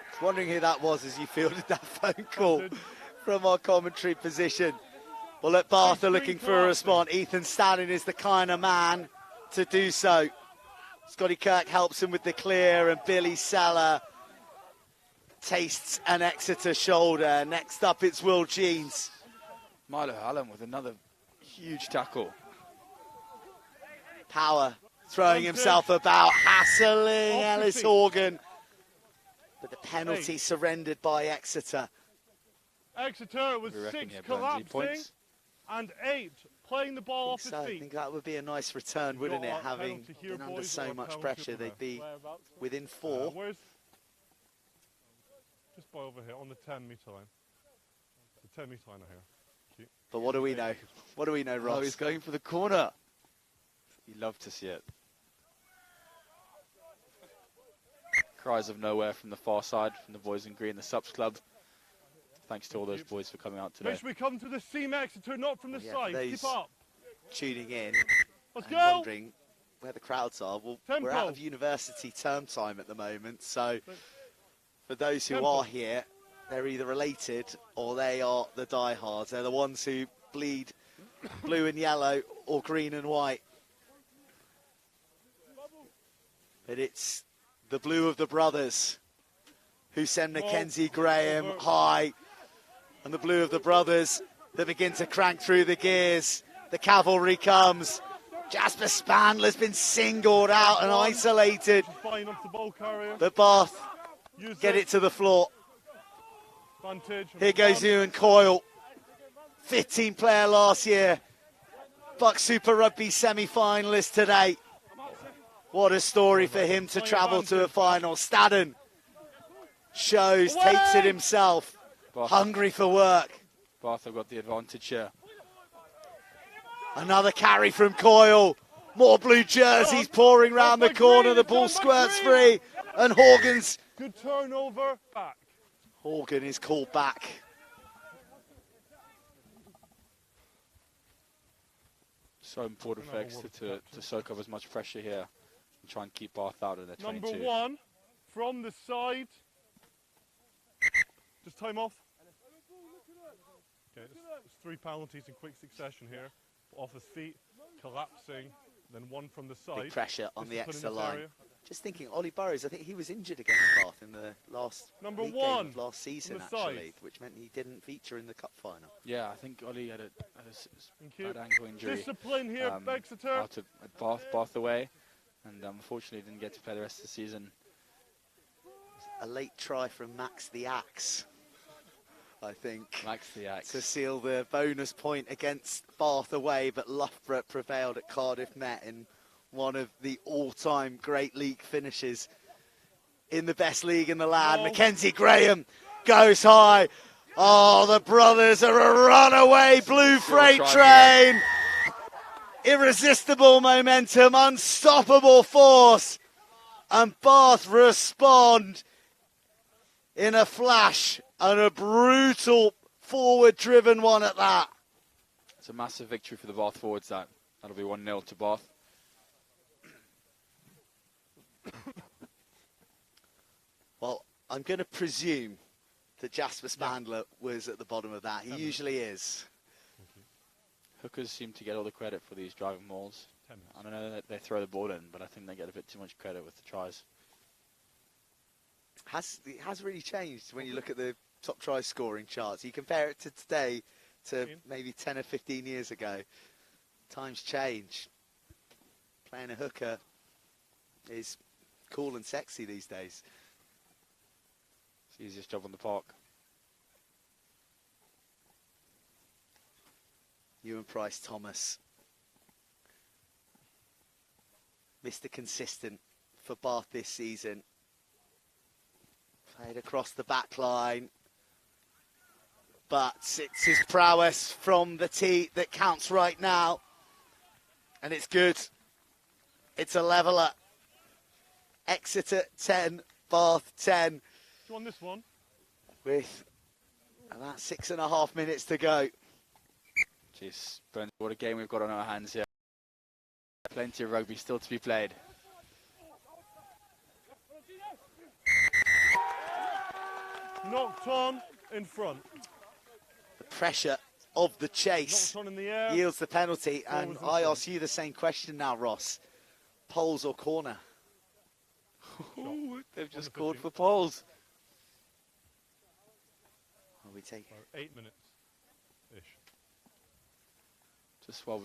I was wondering who that was as you fielded that phone call from our commentary position. Well, at Bath are looking for a response. Ethan Stannon is the kind of man to do so. Scotty Kirk helps him with the clear, and Billy Seller tastes an Exeter shoulder. Next up, it's Will Jeans. Milo Allen with another huge tackle. Power throwing himself about, hassling Ellis Horgan. But the penalty surrendered by Exeter. Exeter was We reckon 6 here, Burnsy, collapsing points. and 8 playing the ball off his So I feet. think that would be a nice return, wouldn't Got it? a Having penalty here, been under boys, or so a much penalty pressure, over they'd there? be within 4. Where's just by over here on the 10-metre line. The 10-metre line here. Cute. But what do we know? What do we know, Oh, Ross? he's going for the corner. You love to see it. Cries of nowhere from the far side, from the boys in green, the Subs Club. Thanks to all those boys for coming out today. Make sure we come to the seam Exeter, not from the Yeah, side. those- Keep up. Tuning in Let's and go. wondering where the crowds are. Well, we're Tempo. out of university term time at the moment, so for those who Tempo. are here, they're either related or they are the diehards. They're the ones who bleed blue and yellow or green and white. But it's the blue of the brothers who send Mackenzie Graham high, and the blue of the brothers that begin to crank through the gears. The cavalry comes. Jasper Spandler's been singled out and isolated. Just buying off the ball carrier. But Bath Use get it to the floor. Advantage. Here goes Ewan Coyle, 15 player last year, BUCS Super Rugby semi-finalist today. What a story for him to travel to a final. Staddon shows, takes it himself, Bath, hungry for work. Bath have got the advantage here. Another carry from Coyle. More blue jerseys pouring round the corner. The ball squirts free, and Horgan's... Good turnover. Back. Horgan is called back. So important for Exeter to soak up as much pressure here and try and keep Bath out of their 22. Number 1 from the side. Just time off. Okay, it's 3 penalties in quick succession here. Off his feet, collapsing, then 1 from the side. Big pressure on the Exeter this line. area. Just thinking, Ollie Burrows, I think he was injured against Bath in the last Number league 1 game of last season, from the side. actually, which meant he didn't feature in the cup final. Yeah, I think Ollie had a Thank you. bad ankle injury. Discipline here, Exeter. Out at Bath away, and unfortunately didn't get to play the rest of the season. A late try from Max the Axe, I think, Max the Axe. to seal the bonus point against Bath away, but Loughborough prevailed at Cardiff Met in one of the all-time great league finishes in the best league in the land. Oh. Mackenzie Graham goes high. Oh, the brothers are a runaway blue freight train. Irresistible momentum, unstoppable force. And Bath respond in a flash, and a brutal forward-driven one at that. It's a massive victory for the Bath forwards. That'll be 1-0 to Bath. Well, I'm going to presume that Jasper Spandler was at the bottom of that. He usually is. Hookers seem to get all the credit for these driving mauls. I don't know that they throw the ball in, but I think they get a bit too much credit with the tries. It has really changed when you look at the top try scoring charts. You compare it to today to maybe 10 or 15 years ago. Times change. Playing a hooker is cool and sexy these days. It's the easiest job on the park. Ewan Price Thomas, Mr. Consistent for Bath this season. Played across the back line, but it's his prowess from the tee that counts right now, and it's good. It's a leveller. Exeter 10, Bath 10. Do you want this one? With about 6.5 minutes to go. Jeez, Burns, what a game we've got on our hands here. Plenty of rugby still to be played. Knocked on in front. The pressure of the chase Knocked on in the air. yields the penalty, and was in I front. ask you the same question now, Ross. Poles or corner? Ooh, they've just called for poles. Are we taking? 8 minutes ish. Just while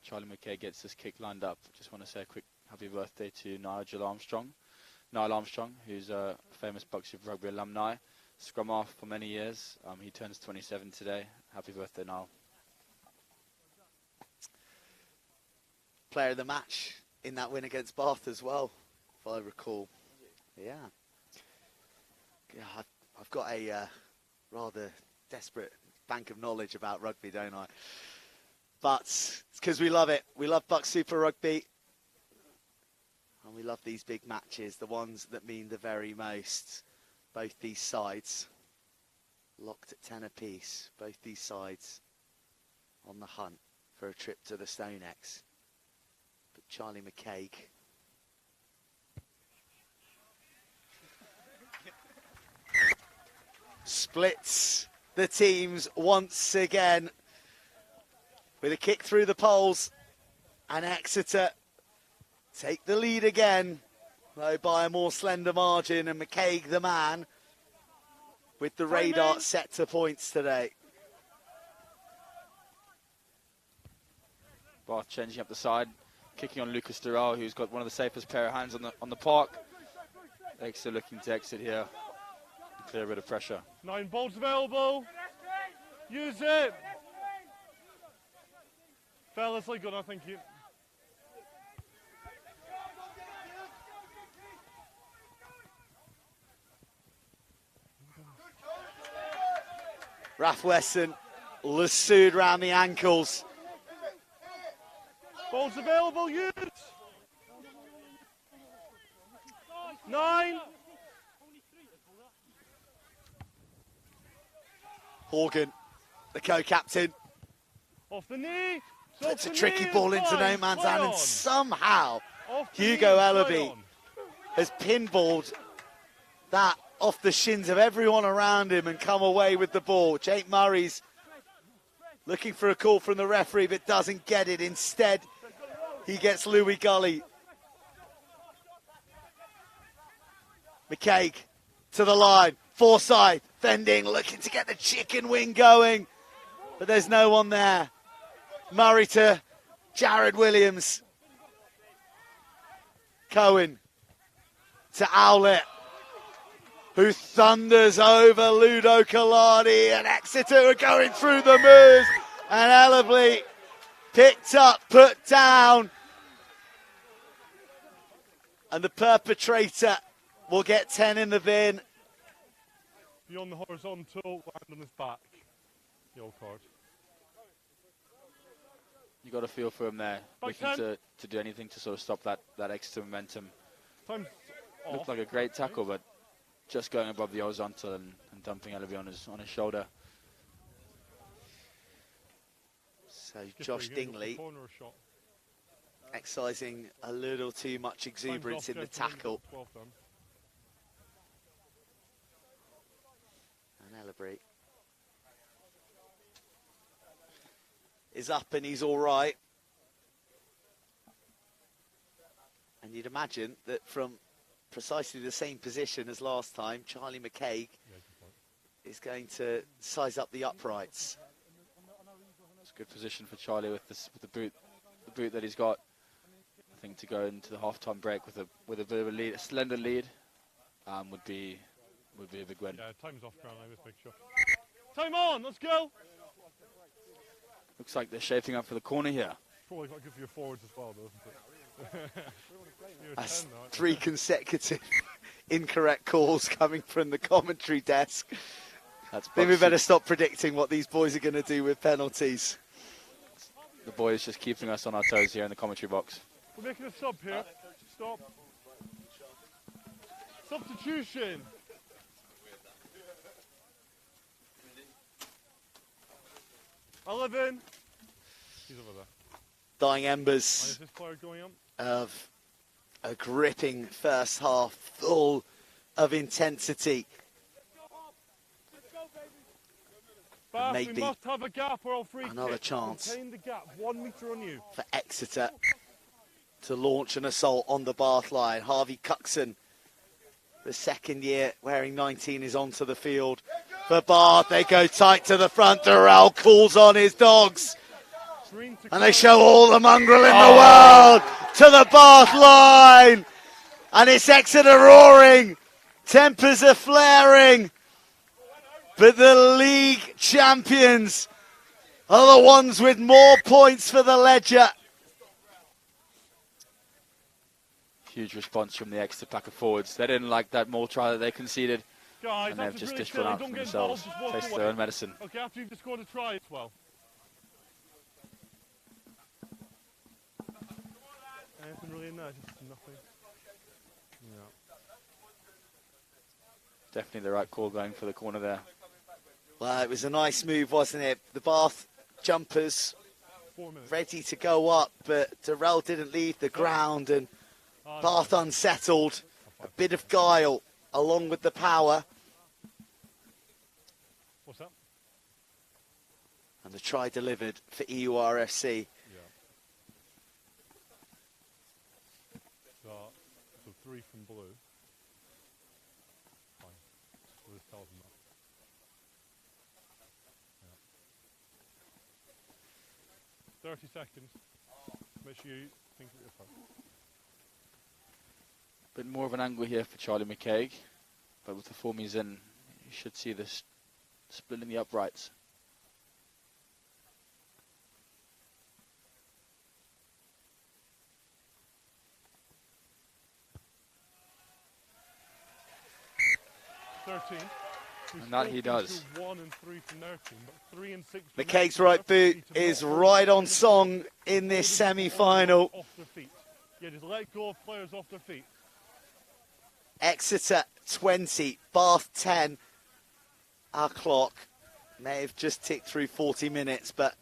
Charlie McKay gets this kick lined up, just want to say a quick happy birthday to Niall Armstrong, who's a famous BUCS Super Rugby alumni, scrum half for many years. He turns 27 today. Happy birthday, Niall. Player of the match in that win against Bath as well, if I recall. Yeah. I've got a rather desperate bank of knowledge about rugby, don't I? But it's because we love it. We love BUCS Super Rugby. And we love these big matches, the ones that mean the very most. Both these sides locked at 10 apiece. Both these sides on the hunt for a trip to the StoneX. But Charlie McKay splits the teams once again with a kick through the poles, and Exeter take the lead again, though by a more slender margin, and McCaig the man with the radar set to points today. Bath changing up the side, kicking on Lucas Dural, who's got one of the safest pair of hands on the park. Exeter looking to exit here, clear a bit of pressure. 9 balls available. Use it. Fellas, like good, thank you. Raf Wesson lassoed round the ankles. Balls available, use. 9. Horgan, the co-captain, Off the knee. puts a tricky ball into no man's hand, and somehow Hugo Play Ellaby on. has pinballed that off the shins of everyone around him and come away with the ball. Jake Murray's looking for a call from the referee but doesn't get it. Instead, he gets Louis Gully. McCaig to the line. Forsyth fending, looking to get the chicken wing going. But there's no one there. Murray to Jared Williams. Cohen to Owlett, who thunders over Ludo Kalani, and Exeter are going through the moves, and Ellaby picked up, put down, and the perpetrator will get 10 in the bin. Beyond the horizontal, land on his back. Yellow card. You got a feel for him there, looking to do anything to sort of stop that extra momentum. Time's Looked off. like a great tackle, but just going above the horizontal and dumping Ellaby on his shoulder. So Just Josh where you go, Dingley corner shot. exercising a little too much exuberance in the tackle. Well done. And Ellaby is up and he's all right. And you'd imagine that from precisely the same position as last time, Charlie McCaig is going to size up the uprights. It's a good position for Charlie with the boot that he's got. I think to go into the half-time break with a bit of a lead, a slender lead, would be a big win. Yeah, time's off ground. Let's make sure. Time on. Let's go. Looks like they're shaping up for the corner here. Probably quite good for your forwards as well, though, isn't it? That's 3 consecutive incorrect calls coming from the commentary desk. Maybe we better stop predicting what these boys are going to do with penalties. The boys just keeping us on our toes here in the commentary box. We're making a sub here. Stop. Substitution. He's over there. Dying Is embers this player going on? of a gripping first half, full of intensity. Bath, Maybe we must have a gap or I'll free another kick. chance. Contain the gap. 1 metre on you. For Exeter to launch an assault on the Bath line. Harvey Cuxon, the second year wearing 19, is onto the field. For Bath, they go tight to the front. Durrell calls on his dogs. And they show all the mongrel in the world to the Bath line. And it's Exeter roaring. Tempers are flaring. But the league champions are the ones with more points for the ledger. Huge response from the Exeter pack of forwards. They didn't like that maul try that they conceded. Guys, And they've that's just really dished one silly. out Don't for get involved, themselves. just walk Taste away. their own medicine. Okay, after you've just scored a try as well. Anything really in there? Just nothing. No. Definitely the right call going for the corner there. Well, it was a nice move, wasn't it? The Bath jumpers 4 minutes. ready to go up, but Durrell didn't leave the ground, and Bath unsettled. A bit of guile along with the power. What's that? And the try delivered for EURFC. So 3 from blue. Fine. We'll just tell them that. Yeah. 30 seconds. Make sure you think of your phone. Bit more of an angle here for Charlie McCaig. But with the form he's in, you should see this splitting the uprights. And that he does. 1 and 3 from their team, but 3 and 6 from McCaig's right boot is right on song in this semi-final. Off their feet. Yeah, just let go of players off their feet. Exeter 20, Bath 10. Our clock may have just ticked through 40 minutes, but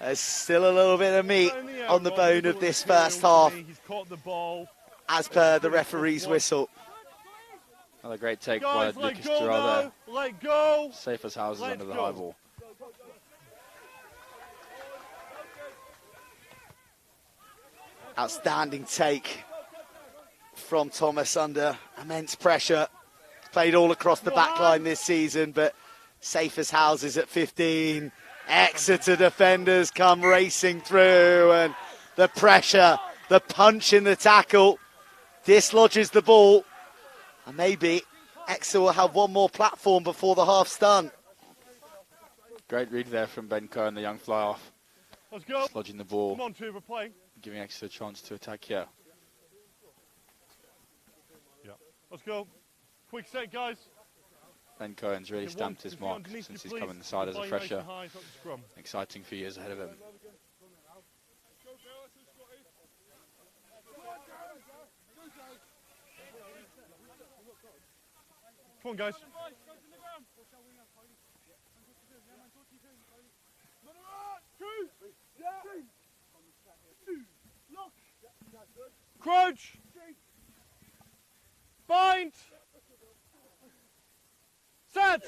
there's still a little bit of meat on the bone of this first half, He's caught the ball. as per the referee's whistle. Another great take by Guys, let Lucas go Gerard now. there. Let go. Safe as houses Let under the go. high ball. Outstanding take from Thomas under immense pressure. Played all across the back line this season, but safe as houses at 15. Exeter defenders come racing through, and the pressure, the punch in the tackle dislodges the ball. And maybe Exeter will have one more platform before the half's done. Great read there from Ben Cohen, the young fly-off. Let's go. Dislodging the ball, Come on, 2, we're playing. giving Exeter a chance to attack here. Yeah. Let's go. Quick set, guys. Ben Cohen's really stamped his mark since he's come in the side as a fresher. Exciting few years ahead of him. Come on, guys. Crouch. Bind. Set.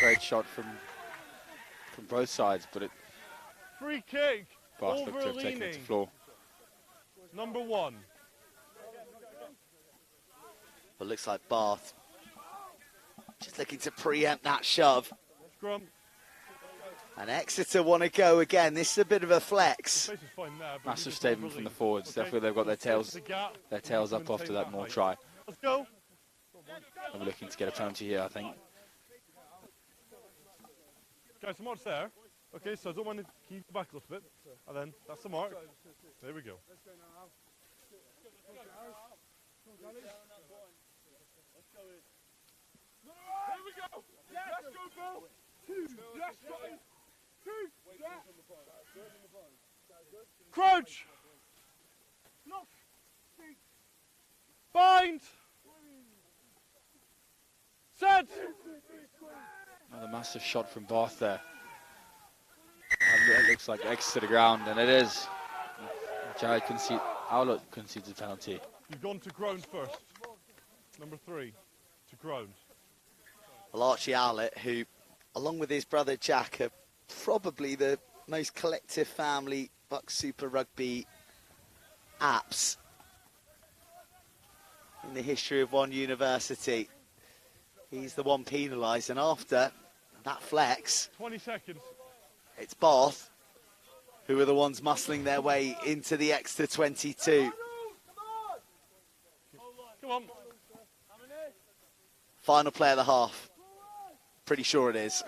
Great shot from both sides, but it Free kick. Bath looked to have taken it to Overleaning. floor. Number 1. But looks like Bath just looking to preempt that shove. Scrum. And Exeter want to go again. This is a bit of a flex. Pace is fine there, but Massive we just statement from the overlean. forwards. Okay? Definitely they've got Let's close the gap. their tails up Maintain after that more height. try. Let's go. And we're looking to get a penalty here, I think. Guys, the mark's there. Okay, so I don't want to keep back a little bit. And then, that's the mark. There we go. Here we go. Let's go, Bill. 2. Let's go. 2. Crouch. Look. Bind. Set. Another massive shot from Bath there. And it looks like Exeter to the ground, and it is. Jared concedes a penalty. You've gone to ground first. Number 3. To ground. Well, Archie Owlett, who, along with his brother Jack, are probably the most collective family BUCS Super Rugby apps in the history of one university. He's the one penalised, and after that flex, 20 seconds. it's Bath who are the ones muscling their way into the Exeter 22. Come on. Final play of the half. Pretty sure it is.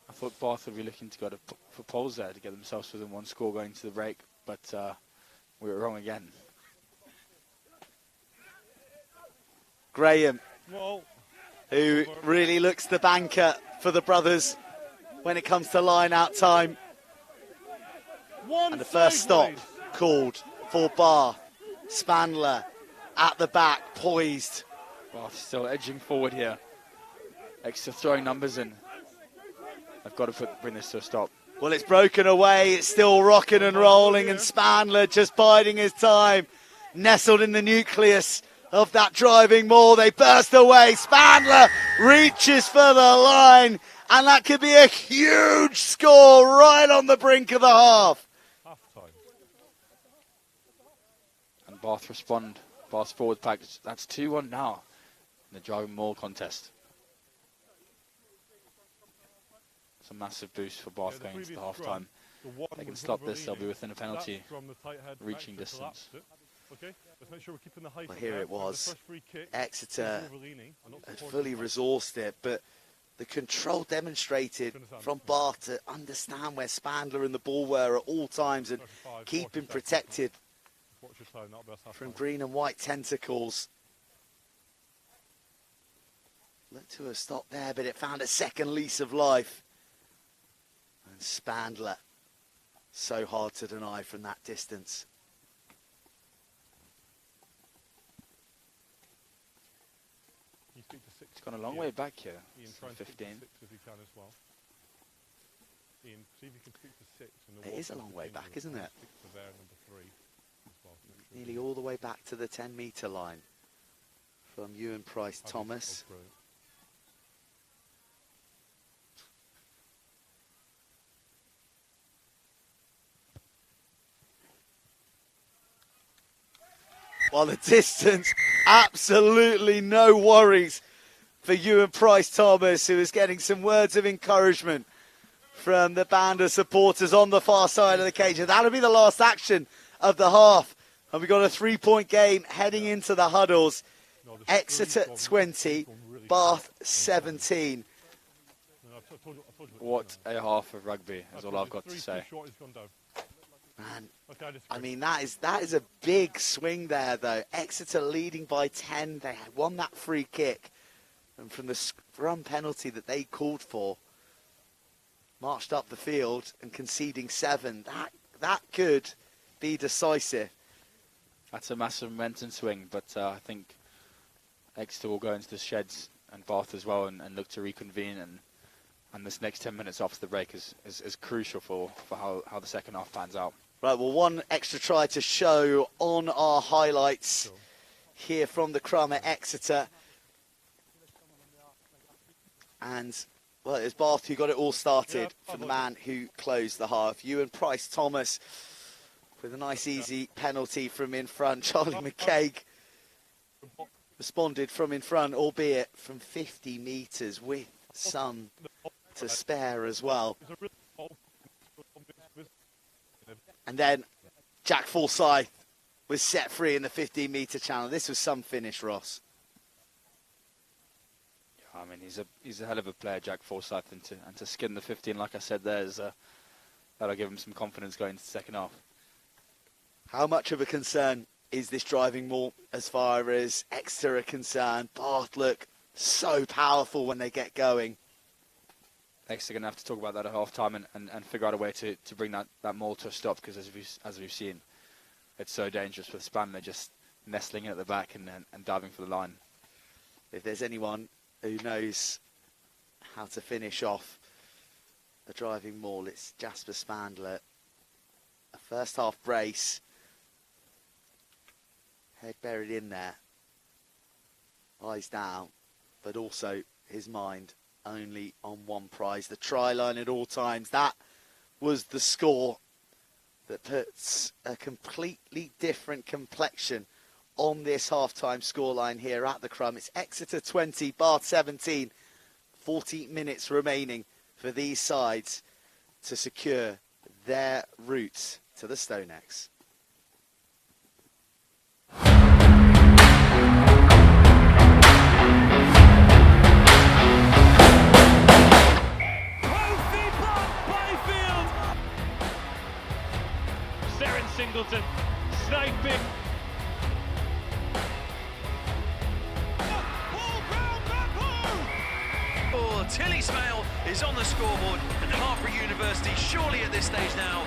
I thought Bath would be looking to go for poles there to get themselves within one score going to the break, but we were wrong again. Graham, Well, who really looks the banker for the brothers when it comes to line-out time. one And the first stop sideways. called for Bath. Spandler at the back, poised. Bath still edging forward here. Exeter throwing numbers in. I've got to bring this to a stop. Well, it's broken away. It's still rocking and rolling, and Spandler just biding his time. Nestled in the nucleus of that driving maul. They burst away. Spandler reaches for the line, and that could be a huge score right on the brink of the half. Half time. And Bath respond. Bath's forward pack. That's 2-1 now in the driving maul contest. It's a massive boost for Bath going into the half time. They can stop this, they'll be within a penalty, reaching distance. Okay, let's make sure we're keeping the height. Well, up here there. it was. The first free kick. Exeter Overleaning and not had supporting. fully resourced it, but the control demonstrated from Bath to understand where Spandler and the ball were at all times and 35, keep 40 him protected Watch your time, that'll be us half from time. green and white tentacles. looked to have stopped there, but it found a second lease of life. And Spandler, so hard to deny from that distance. You speak to 6. It's gone a long way back here. Ian, try and 15. speak to 6 if you can as well. Ian, see if you can speak to 6. And It is a long way back, isn't it? 6 are there, number 3 as well. Nearly all the way back to the 10-metre line from Ewan Price Thomas. While the distance, absolutely no worries for Ewan Price Thomas, who is getting some words of encouragement from the band of supporters on the far side of the cage. And that'll be the last action of the half. And we've got a 3-point game heading into the huddles. Exeter 20, Bath 17. What a half of rugby is all I've got to say. Man, I mean, that is a big swing there, though. Exeter leading by 10. They had won that free kick. And from the scrum penalty that they called for, marched up the field and conceding 7. That could be decisive. That's a massive momentum swing, but I think Exeter will go into the sheds and Bath as well and look to reconvene. And this next 10 minutes after the break is crucial for how the second half pans out. Right, well, one extra try to show on our highlights here from the Crumb at Exeter. And, well, it was Bath who got it all started for the man who closed the half. Ewan Price Thomas with a nice, easy penalty from in front. Charlie McCaig responded from in front, albeit from 50 metres with some to spare as well. And then Jack Forsyth was set free in the 15-metre channel. This was some finish, Ross. I mean, he's a hell of a player, Jack Forsyth, and to skin the 15, like I said, that'll give him some confidence going into the second half. How much of a concern is this driving maul as far as Exeter are concerned? Bath look so powerful when they get going. Exeter are going to have to talk about that at half-time and figure out a way to bring that maul to a stop, because as we've seen, it's so dangerous with Spandler just nestling in at the back and diving for the line. If there's anyone who knows how to finish off a driving maul, it's Jasper Spandler. A first half brace, head buried in there, eyes down, but also his mind only on one prize, the try line at all times. That was the score that puts a completely different complexion on this half-time scoreline here at the Crumb. It's Exeter 20, Bath 17. 40 minutes remaining for these sides to secure their route to the StoneX. Singleton sniping. Oh, Tilly Smale is on the scoreboard, and Harper University surely at this stage now.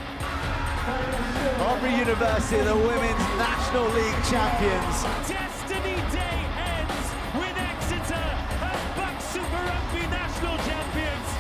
Harper University, the Women's National League champions. Destiny Day ends with Exeter as BUCS Super Rugby national champions.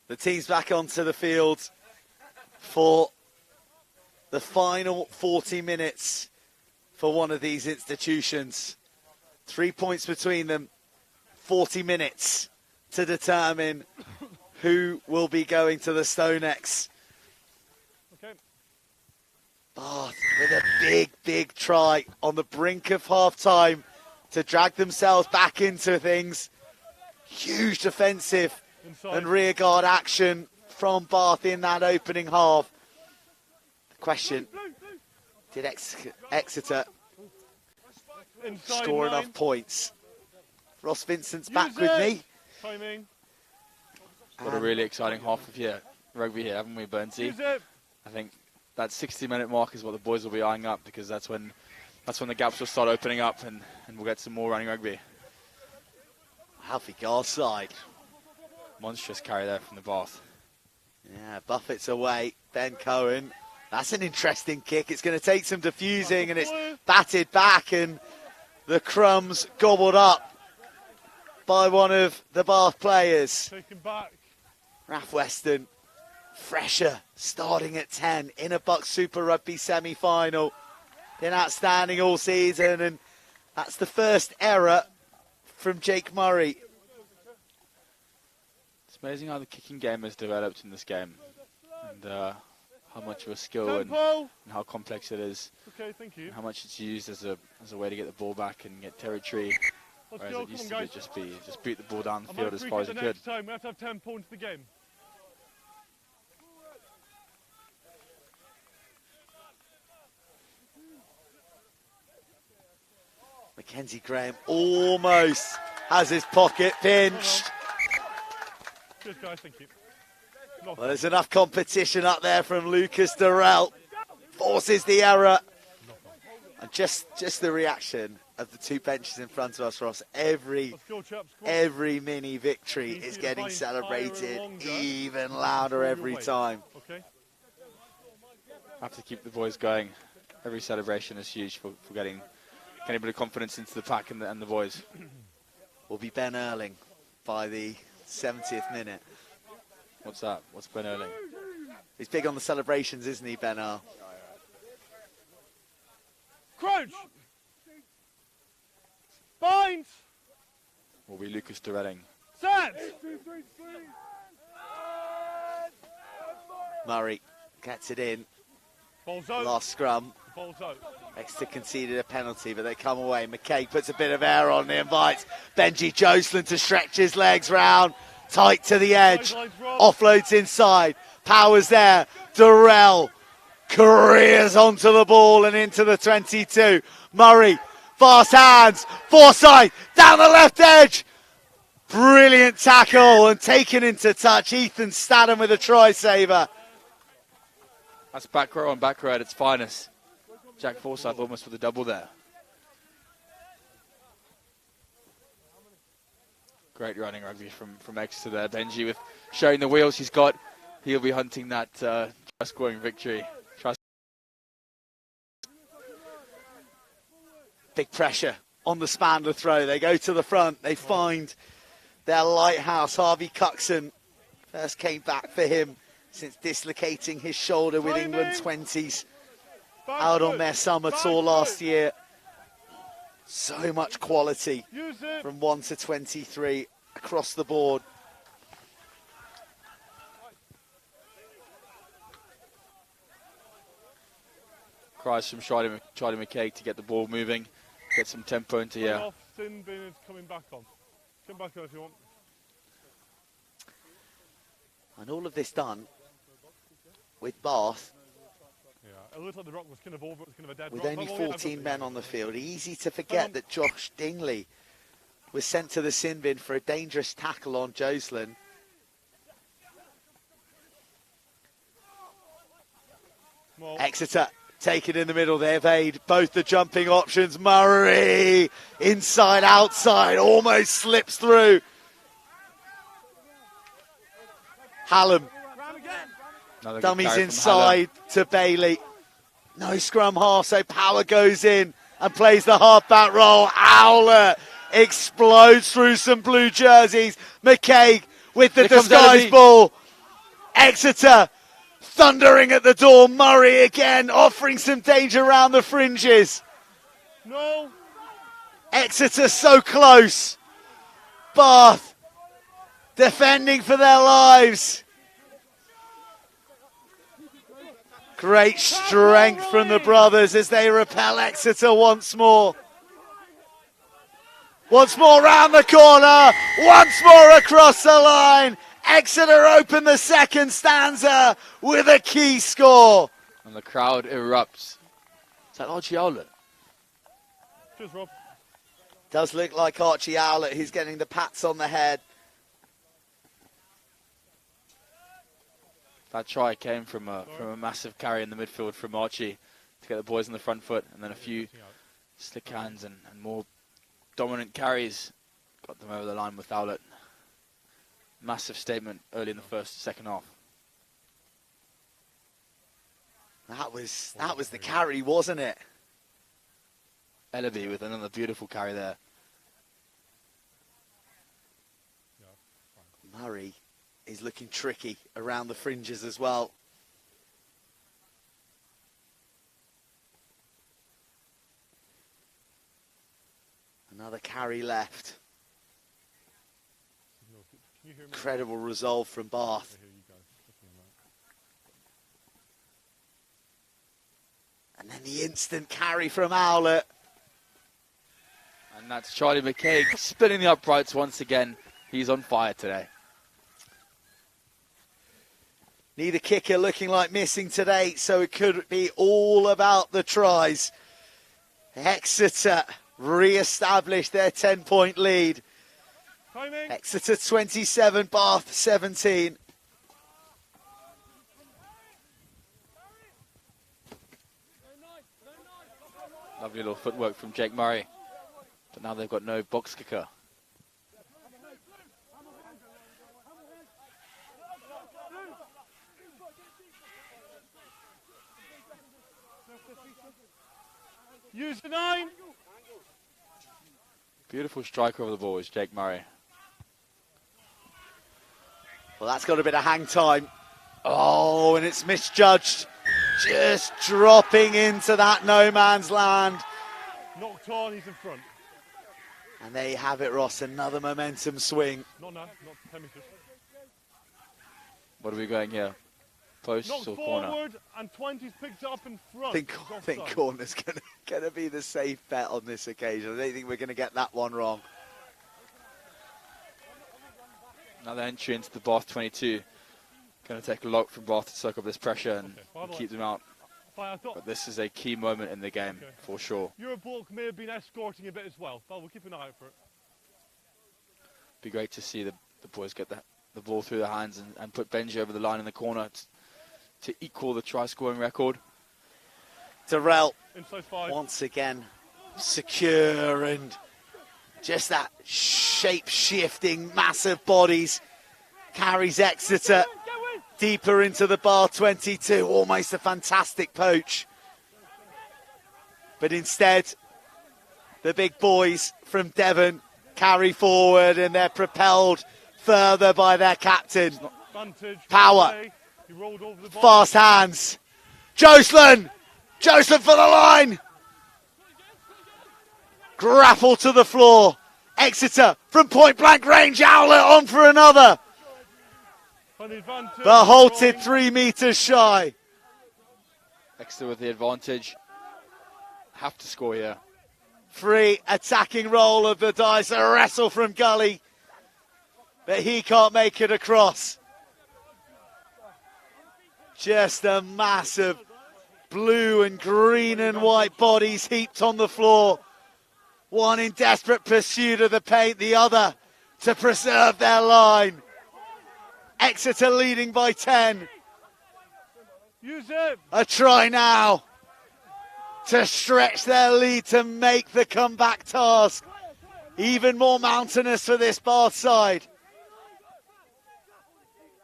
The team's back onto the field for the final 40 minutes for one of these institutions. 3 points between them, 40 minutes to determine who will be going to the StoneX. Okay. Bath with a big, big try on the brink of half-time to drag themselves back into things. Huge defensive and rearguard action from Bath in that opening half. The question, did Exeter score enough points? Ross Vincent's back with me. Timing. What a really exciting half of rugby here, haven't we, Burnsy? I think that 60-minute mark is what the boys will be eyeing up, because that's when the gaps will start opening up and we'll get some more running rugby. Healthy guard side. Monstrous carry there from the Bath. Yeah, Buffett's away. Ben Cohen. That's an interesting kick. It's going to take some diffusing, and it's batted back, and the crumbs gobbled up by one of the Bath players. Taken back. Raf Weston, fresher, starting at 10 in a BUCS Super Rugby semi-final. Been outstanding all season, and that's the first error from Jake Murray. It's amazing how the kicking game has developed in this game, and how much of a skill and how complex it is. Okay, thank you. And how much it's used as a way to get the ball back and get territory. Whereas it used to just beat the ball down the field as far as you could. Next time we have to have 10 points to the game. Mackenzie Graham almost has his pocket pinched. Good guys, thank you. Well, there's enough competition up there from Lucas Durrell. Forces the error. And just the reaction of the two benches in front of us, Ross. Every mini victory is getting celebrated even louder every time. Okay. Have to keep the boys going. Every celebration is huge for getting a bit of confidence into the pack and the boys. Will be Ben Erling by the 70th minute. What's that? What's Ben Erling? He's big on the celebrations, isn't he, Ben R? Crouch! Bind! Will be Lucas Durrelling. Set! Murray gets it in. Ball's out. Last scrum. Ball's out. Exeter conceded a penalty, but they come away. McKay puts a bit of air on the invites Benji Jocelyn to stretch his legs round. Tight to the edge. Offloads inside. Powers there. Durrell careers onto the ball and into the 22. Murray, fast hands. Forsyth down the left edge. Brilliant tackle and taken into touch. Ethan Statham with a try saver. That's back row on back row at its finest. Jack Forsyth almost with a double there. Great running rugby from Exeter there. Benji with showing the wheels he's got. He'll be hunting that try-scoring victory. Big pressure on the Spandler throw. They go to the front. They find their lighthouse. Harvey Cuxon first came back for him since dislocating his shoulder with England 20s out on their summer tour last year. So much quality from 1 to 23 across the board. Cries from Charlie McCaig to get the ball moving, get some tempo into here. Sin bin is coming back on. Come back on if you want. And all of this done with Bath. Yeah, it looked like the rock was kind of over. It was kind of a dead With rock. only 14 men on the field. Easy to forget that Josh Dingley was sent to the sin bin for a dangerous tackle on Joslin. Exeter take it in the middle. They evade both the jumping options. Murray inside, outside, almost slips through. Hallam dummies inside to Bailey. No scrum half, so Power goes in and plays the half-back roll. Owler explodes through some blue jerseys. McCaig with the disguise ball. Exeter thundering at the door. Murray again offering some danger around the fringes. No. Exeter so close. Bath defending for their lives. Great strength from the brothers as they repel Exeter once more. Once more round the corner. Once more across the line. Exeter open the second stanza with a key score. And the crowd erupts. Is that Archie Owlett? Cheers, Rob. Does look like Archie Owlett who's getting the pats on the head. That try came from a massive carry in the midfield from Archie to get the boys on the front foot, and then a few slick hands and more dominant carries got them over the line with Owlett. Massive statement early in the second half. That was the carry, wasn't it? Ellaby with another beautiful carry there. Murray is looking tricky around the fringes as well. Another carry left. Incredible resolve from Bath. And then the instant carry from Owlett. And that's Charlie McCaig spinning the uprights once again. He's on fire today. Neither kicker looking like missing today, so it could be all about the tries. Exeter re-established their 10-point lead. Timing. Exeter 27, Bath 17. Lovely little footwork from Jake Murray. But now they've got no box kicker. Use the 9. Beautiful strike over the ball is Jake Murray. Well, that's got a bit of hang time. Oh, and it's misjudged. Just dropping into that no man's land. Knocked on, he's in front. And there you have it, Ross. Another momentum swing. Not now, not 10 metres. What are we going here? Post Knocked or corner? forward and 20's picked it up in front. I think corner's going to be the safe bet on this occasion. I don't think we're going to get that one wrong. Another entry into the Bath 22. Going to take a lot from Bath to soak up this pressure and keep them out. But this is a key moment in the game, for sure. Your bloke may have been escorting a bit as well. But we'll keep an eye out for it. Be great to see the boys get the ball through their hands and put Benji over the line in the corner. to equal the try scoring record. Darrell Inside 5. once again secure, and just that shape-shifting, massive bodies carries Exeter deeper into the bar 22. Almost a fantastic poach. But instead, the big boys from Devon carry forward, and they're propelled further by their captain. Power, fast hands. Jocelyn for the line. Grapple to the floor. Exeter from point blank range. Owlet on for another. But halted 3 meters shy. Exeter with the advantage. Have to score here. Free attacking roll of the dice. A wrestle from Gully. But he can't make it across. Just a massive blue and green and white bodies heaped on the floor. One in desperate pursuit of the paint, the other to preserve their line. Exeter leading by 10. Use it. A try now to stretch their lead, to make the comeback task even more mountainous for this Bath side.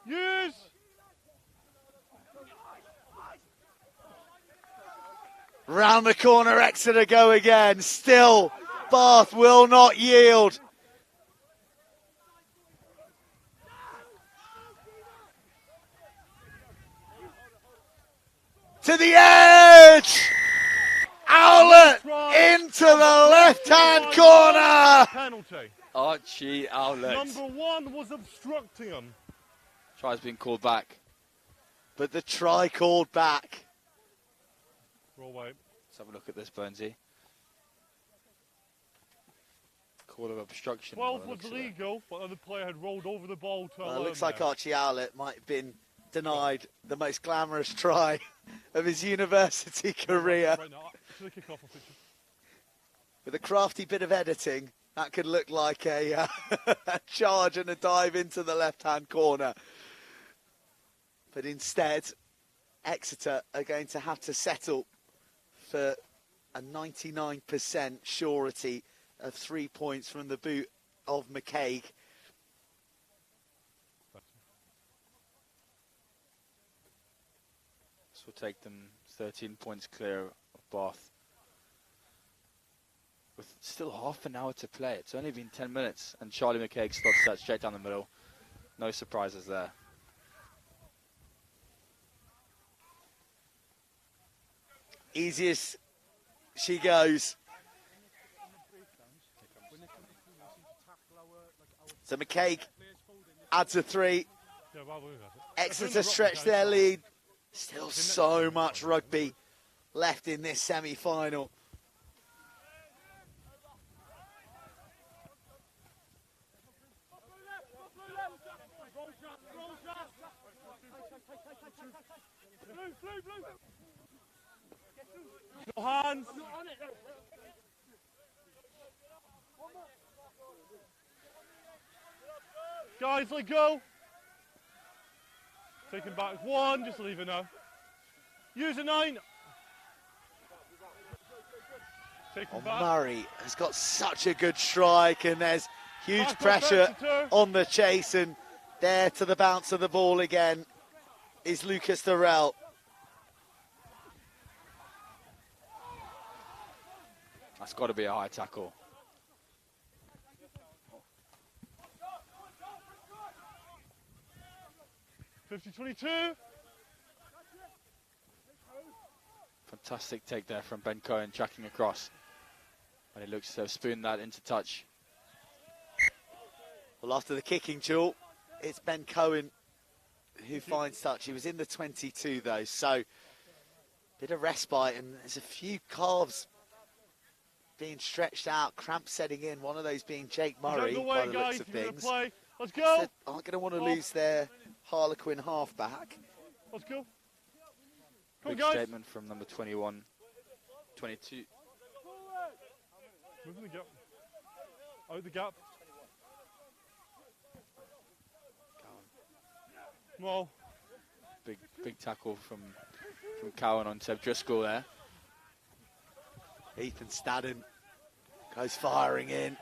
Use. Round the corner, Exeter go again. Still, Bath will not yield. To the edge! Owlet into the left-hand corner! Penalty. Archie Owlet. Number 1 was obstructing him. Try's been called back. But the try called back. Roll away. Let's have a look at this, Burnsy. Call of obstruction. 12 was legal, but the other player had rolled over the ball to Well, it looks like Archie Owlet might have been denied the most glamorous try of his university career. Right now, to the kick-off official. With a crafty bit of editing, that could look like a charge and a dive into the left-hand corner. But instead, Exeter are going to have to settle for a 99% surety of 3 points from the boot of McCaig. This will take them 13 points clear of Bath. With still half an hour to play. It's only been 10 minutes, and Charlie McCaig slots that straight down the middle. No surprises there. Easy as she goes. So McCaig adds a 3. Exeter stretch their lead. Still so much rugby left in this semi-final. No hands. Guys, let go. Taking back 1, just leave it now. Use a 9. Taking back. Murray has got such a good strike, and there's huge pressure on the chase, and there to the bounce of the ball again is Lucas Darrell. That's got to be a high tackle. (50-22). Fantastic take there from Ben Cohen, tracking across. And he looks to have spooned that into touch. Well, after the kicking duel, it's Ben Cohen who finds touch. He was in the 22 though, so bit of respite, and there's a few calves being stretched out, cramp setting in, one of those being Jake Murray by the looks of things. Let's go. Aren't going to want to lose their Harlequin halfback. Let's go. Big statement from number 21, 22. Moving the gap. Out the gap. Well. Big tackle from Cowan on Seb Driscoll there. Ethan Stadden goes firing in.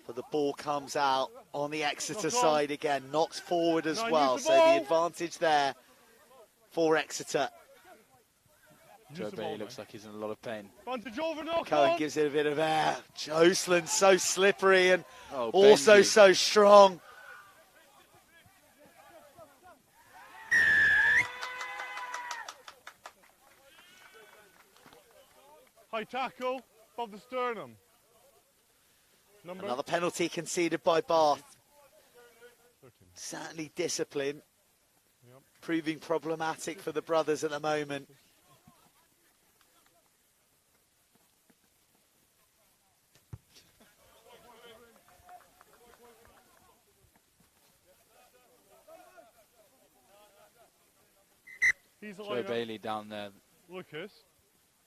But the ball comes out on the Exeter side again, knocks forward as well. So the advantage there for Exeter. Joe Bailey looks like he's in a lot of pain. Cohen gives it a bit of air. Jocelyn so slippery and also Benji. so strong. High tackle above the sternum. Another penalty conceded by Bath. Certainly discipline. Proving problematic for the brothers at the moment. Joe Bailey down there. Lucas.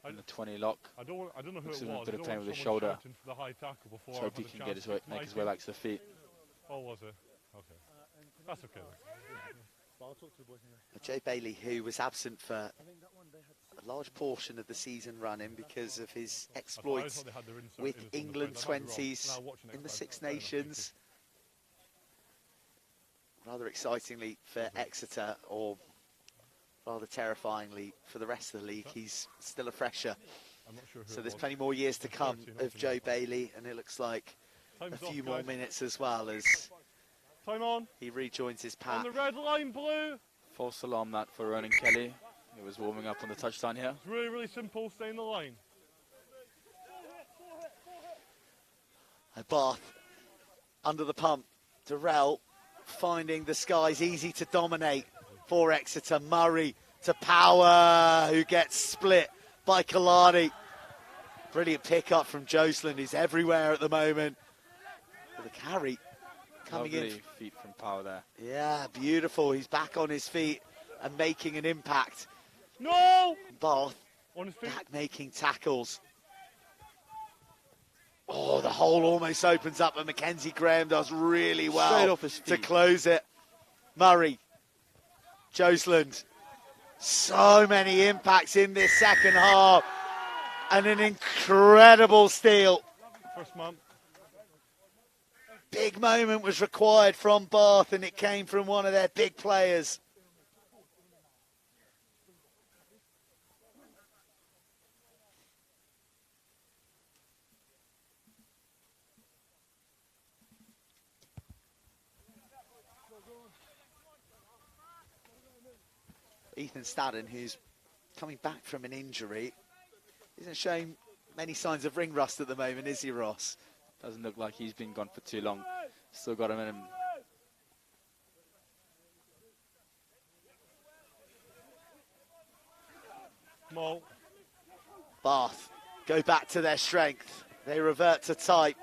In the 20 lock. I don't know who looks it a was. Bit of pain with his shoulder. For the high tackle before. Hope he can make his way back to the feet. Oh, was it? Okay. That's okay. Joe Bailey, who was absent for a large portion of the season running because of his exploits with England 20s in the Six Nations. Rather excitingly for Exeter, or rather terrifyingly for the rest of the league, he's still a fresher. So there's plenty more years to come of Joe Bailey, and it looks like a few more minutes as well as he rejoins his pack. On the red line, blue. False alarm that for Ronan Kelly. He was warming up on the touchline here. It's really, really simple. Stay in the line. Bath under the pump. Durrell finding the skies easy to dominate for Exeter. Murray to Power, who gets split by Kalani. Brilliant pick-up from Jocelyn, who's everywhere at the moment. With a carry coming Lovely in. Feet from Power there. Yeah, beautiful. He's back on his feet and making an impact. No! Bath on his feet. Back making tackles. Oh, the hole almost opens up, and Mackenzie Graham does really well Straight off his feet to close it. Murray, Joceland, so many impacts in this second half, and an incredible steal. First month. Big moment was required from Bath, and it came from one of their big players. Ethan Stadden, who's coming back from an injury, isn't showing many signs of ring rust at the moment, is he, Ross? Doesn't look like he's been gone for too long. Still got him in him. Mo. Bath go back to their strength. They revert to type.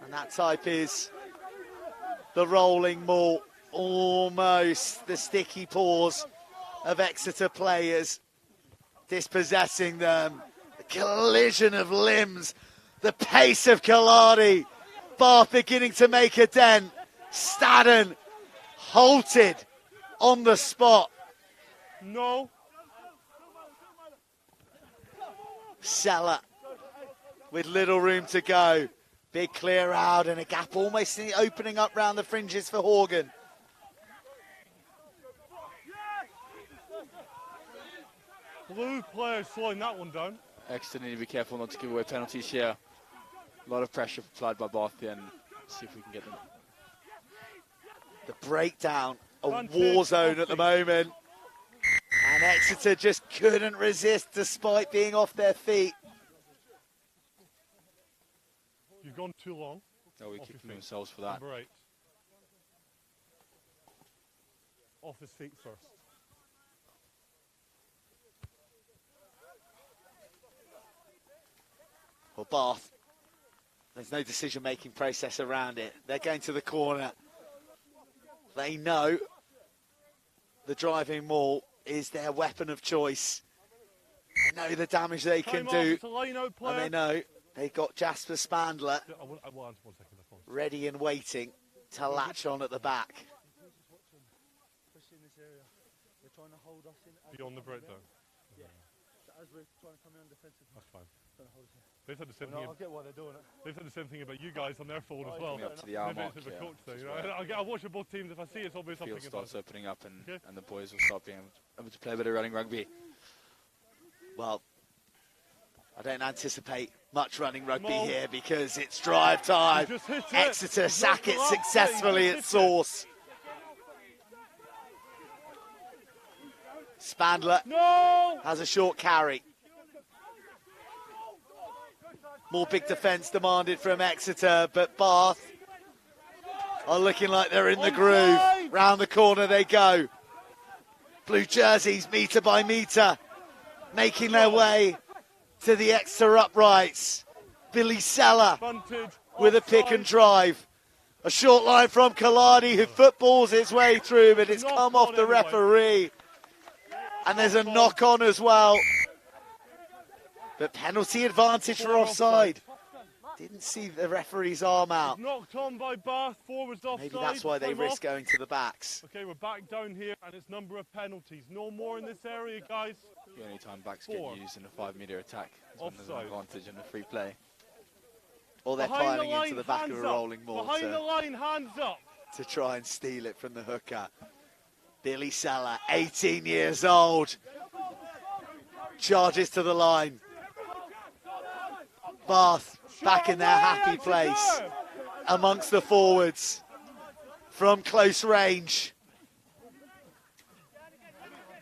And that type is the rolling maul. Almost the sticky paws of Exeter players, dispossessing them. The collision of limbs, the pace of Kalani. Bath beginning to make a dent. Stadden halted on the spot. No. Seller with little room to go. Big clear out and a gap almost opening up round the fringes for Horgan. Blue players slowing that one down. Exeter need to be careful not to give away penalties here. A lot of pressure applied by Bath here, and see if we can get them. The breakdown, a war zone at the moment. And Exeter just couldn't resist despite being off their feet. You've gone too long. No, we kicked themselves for that. Number 8. Off his feet first. Well, Bath, there's no decision-making process around it. They're going to the corner. They know the driving maul is their weapon of choice. They know the damage they can do. And they know they've got Jasper Spandler ready and waiting to latch on at the back. Beyond the break, though. That's fine. They've said the same thing. I get why they're doing it. They've said the same thing about you guys on their forward as well. Coming up to the hour mark, Maybe it's a yeah, coach thing. I watch both teams. If I see it's obvious, I'm Field thinking starts about it. opening up, and the boys will start being able to play a bit of running rugby. Well, I don't anticipate much running rugby here because it's drive time. Exeter sack it successfully at source. Spandler has a short carry. More big defence demanded from Exeter, but Bath are looking like they're in the groove. Round the corner they go. Blue jerseys, metre by metre, making their way to the Exeter uprights. Billy Seller with a pick and drive. A short line from Kalani, who footballs his way through, but it's come off the referee. And there's a knock on as well. But penalty advantage for offside. Didn't see the referee's arm out. Knocked on by Bath, forwards offside. Maybe that's why they risk going to the backs. Okay, we're back down here, and it's number of penalties. No more in this area, guys. The only time backs get used in a 5-metre attack is when there's an advantage in a free play. Or they're piling into the back of a rolling maul Behind the line, hands up. to try and steal it from the hooker. Billy Seller, 18 years old, charges to the line. Bath back in their happy place amongst the forwards from close range.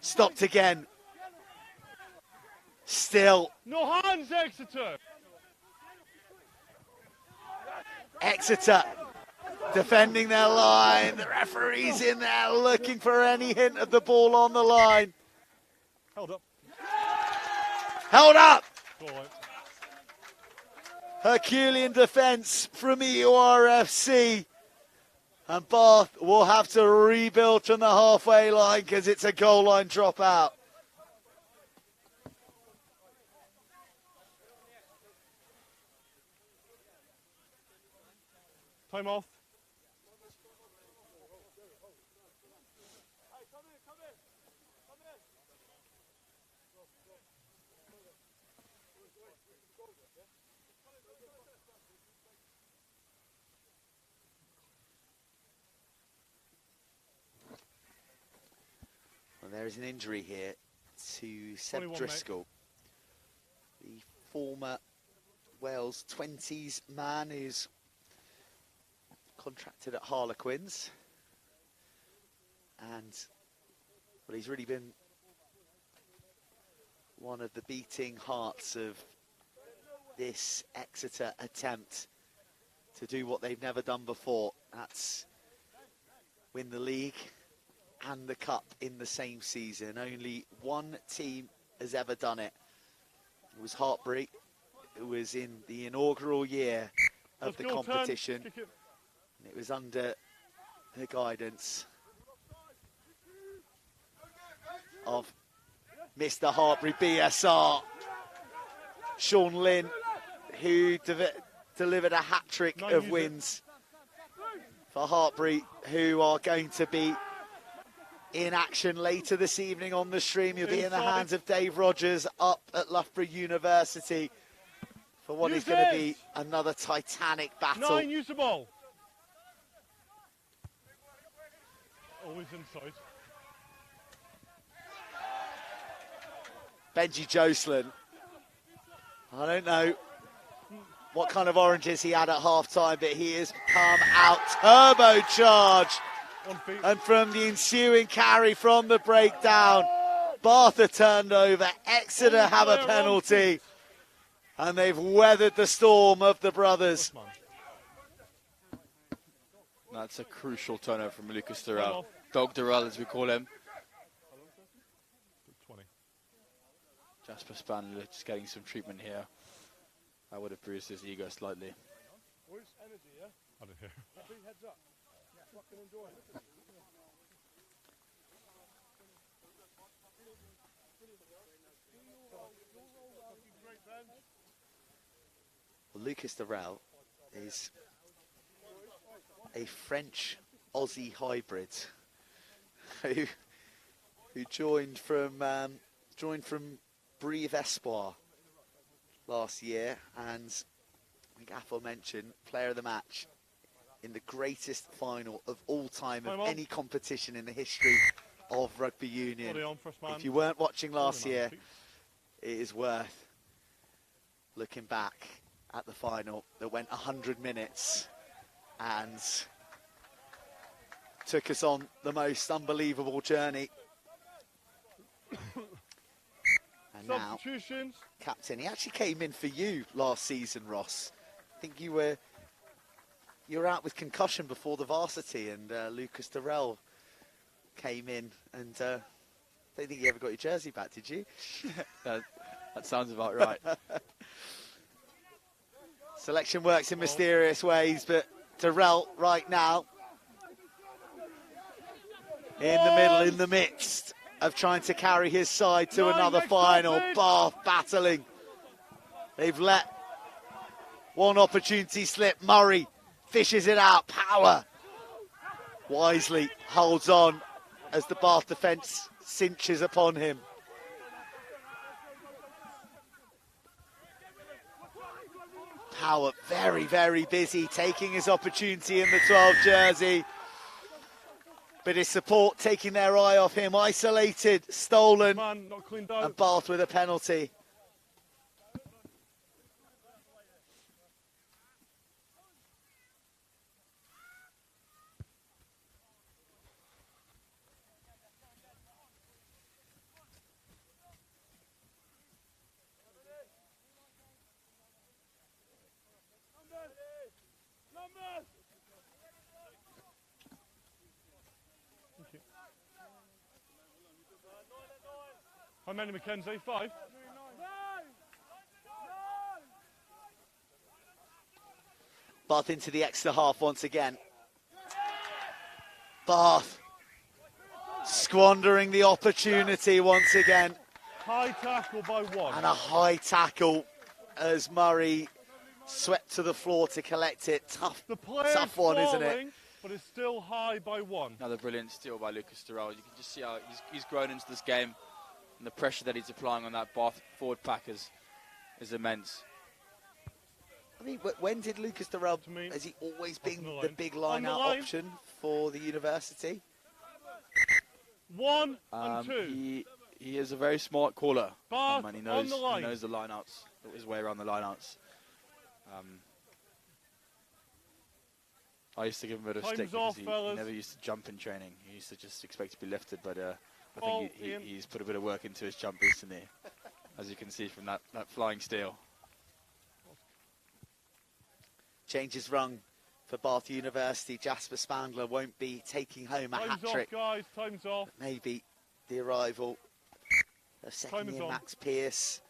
Stopped again. Still. No hands, Exeter. Exeter defending their line. The referee's in there looking for any hint of the ball on the line. Held up. Held up. All right. Herculean defence from EURFC. And Bath will have to rebuild from the halfway line because it's a goal line dropout. Time off. Well, there is an injury here to Seb 21, Driscoll, the former Wales 20s man who's contracted at Harlequins, and well, he's really been one of the beating hearts of this Exeter attempt to do what they've never done before. That's win the league and the cup in the same season. Only one team has ever done it. It was Hartbury. It was in the inaugural year of the competition. It was under the guidance of Mr. Hartbury BSR, Sean Lynn, who delivered a hat-trick of wins for Hartbury, who are going to be in action later this evening on the stream. You'll be in the hands of Dave Rogers up at Loughborough University for what is going to be another titanic battle. 9, use the ball. Always inside. Benji Jocelyn. I don't know what kind of oranges he had at half-time, but he has come out turbocharged. And from the ensuing carry from the breakdown, Bath are turned over. Exeter have a penalty. And they've weathered the storm of the brothers. That's a crucial turnover from Lucas Durrell. Dog Durrell, as we call him. 20. Jasper Spandler just getting some treatment here. I would have bruised his ego slightly. I don't hear. Well, Lucas Durrell is a French-Aussie hybrid who joined from Brive Espoir last year, and I think Athol mentioned player of the match in the greatest final of all time of any competition in the history of rugby union. If you weren't watching last year, it is worth looking back at the final that went 100 minutes and took us on the most unbelievable journey. And now, captain, he actually came in for you last season, Ross. I think you were out with concussion before the varsity, and Lucas Durrell came in, and I don't think you ever got your jersey back, did you? That sounds about right. Selection works in mysterious ways, but Durrell right now in the middle, in the midst of trying to carry his side to another final. Bath battling. They've let one opportunity slip. Murray fishes it out. Power wisely holds on as the Bath defence cinches upon him. Power very, very busy, taking his opportunity in the 12 jersey. But his support taking their eye off him. Isolated, stolen, and Bath with a penalty. How many, Mackenzie? 5? Bath into the extra half once again. Bath squandering the opportunity once again. High tackle by 1. And a high tackle as Murray swept to the floor to collect it. Tough one, isn't it? But it's still high by 1. Another brilliant steal by Lucas Durrell. You can just see how he's grown into this game. And the pressure that he's applying on that Bath forward pack is immense. I mean, when did Lucas Durrell, has he always been the big line-out option for the university? 1 and 2. He is a very smart caller. Bath and he knows the the line-outs, his way around the line-outs. I used to give him a bit of stick because he never used to jump in training. He used to just expect to be lifted, but I think he's put a bit of work into his jump recently, as you can see from that flying steal. Changes rung for Bath University. Jasper Spangler won't be taking home a hat-trick. Guys, time's off. Maybe the arrival of second year Max Pearce,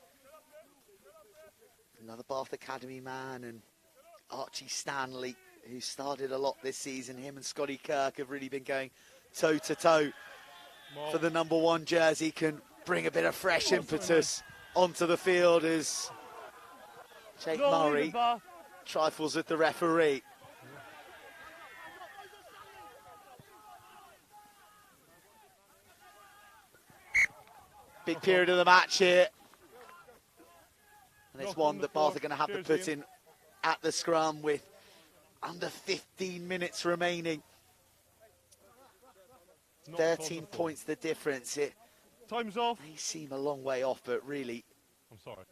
another Bath Academy man, and Archie Stanley, who started a lot this season. Him and Scotty Kirk have really been going toe-to-toe for the number 1 jersey. Can bring a bit of fresh impetus onto the field as Jake Murray trifles with the referee. Big period of the match here. And it's one that Bath are going to have to put in at the scrum with under 15 minutes remaining. 13 points the difference. Time's off. They seem a long way off, but really, I'm sorry.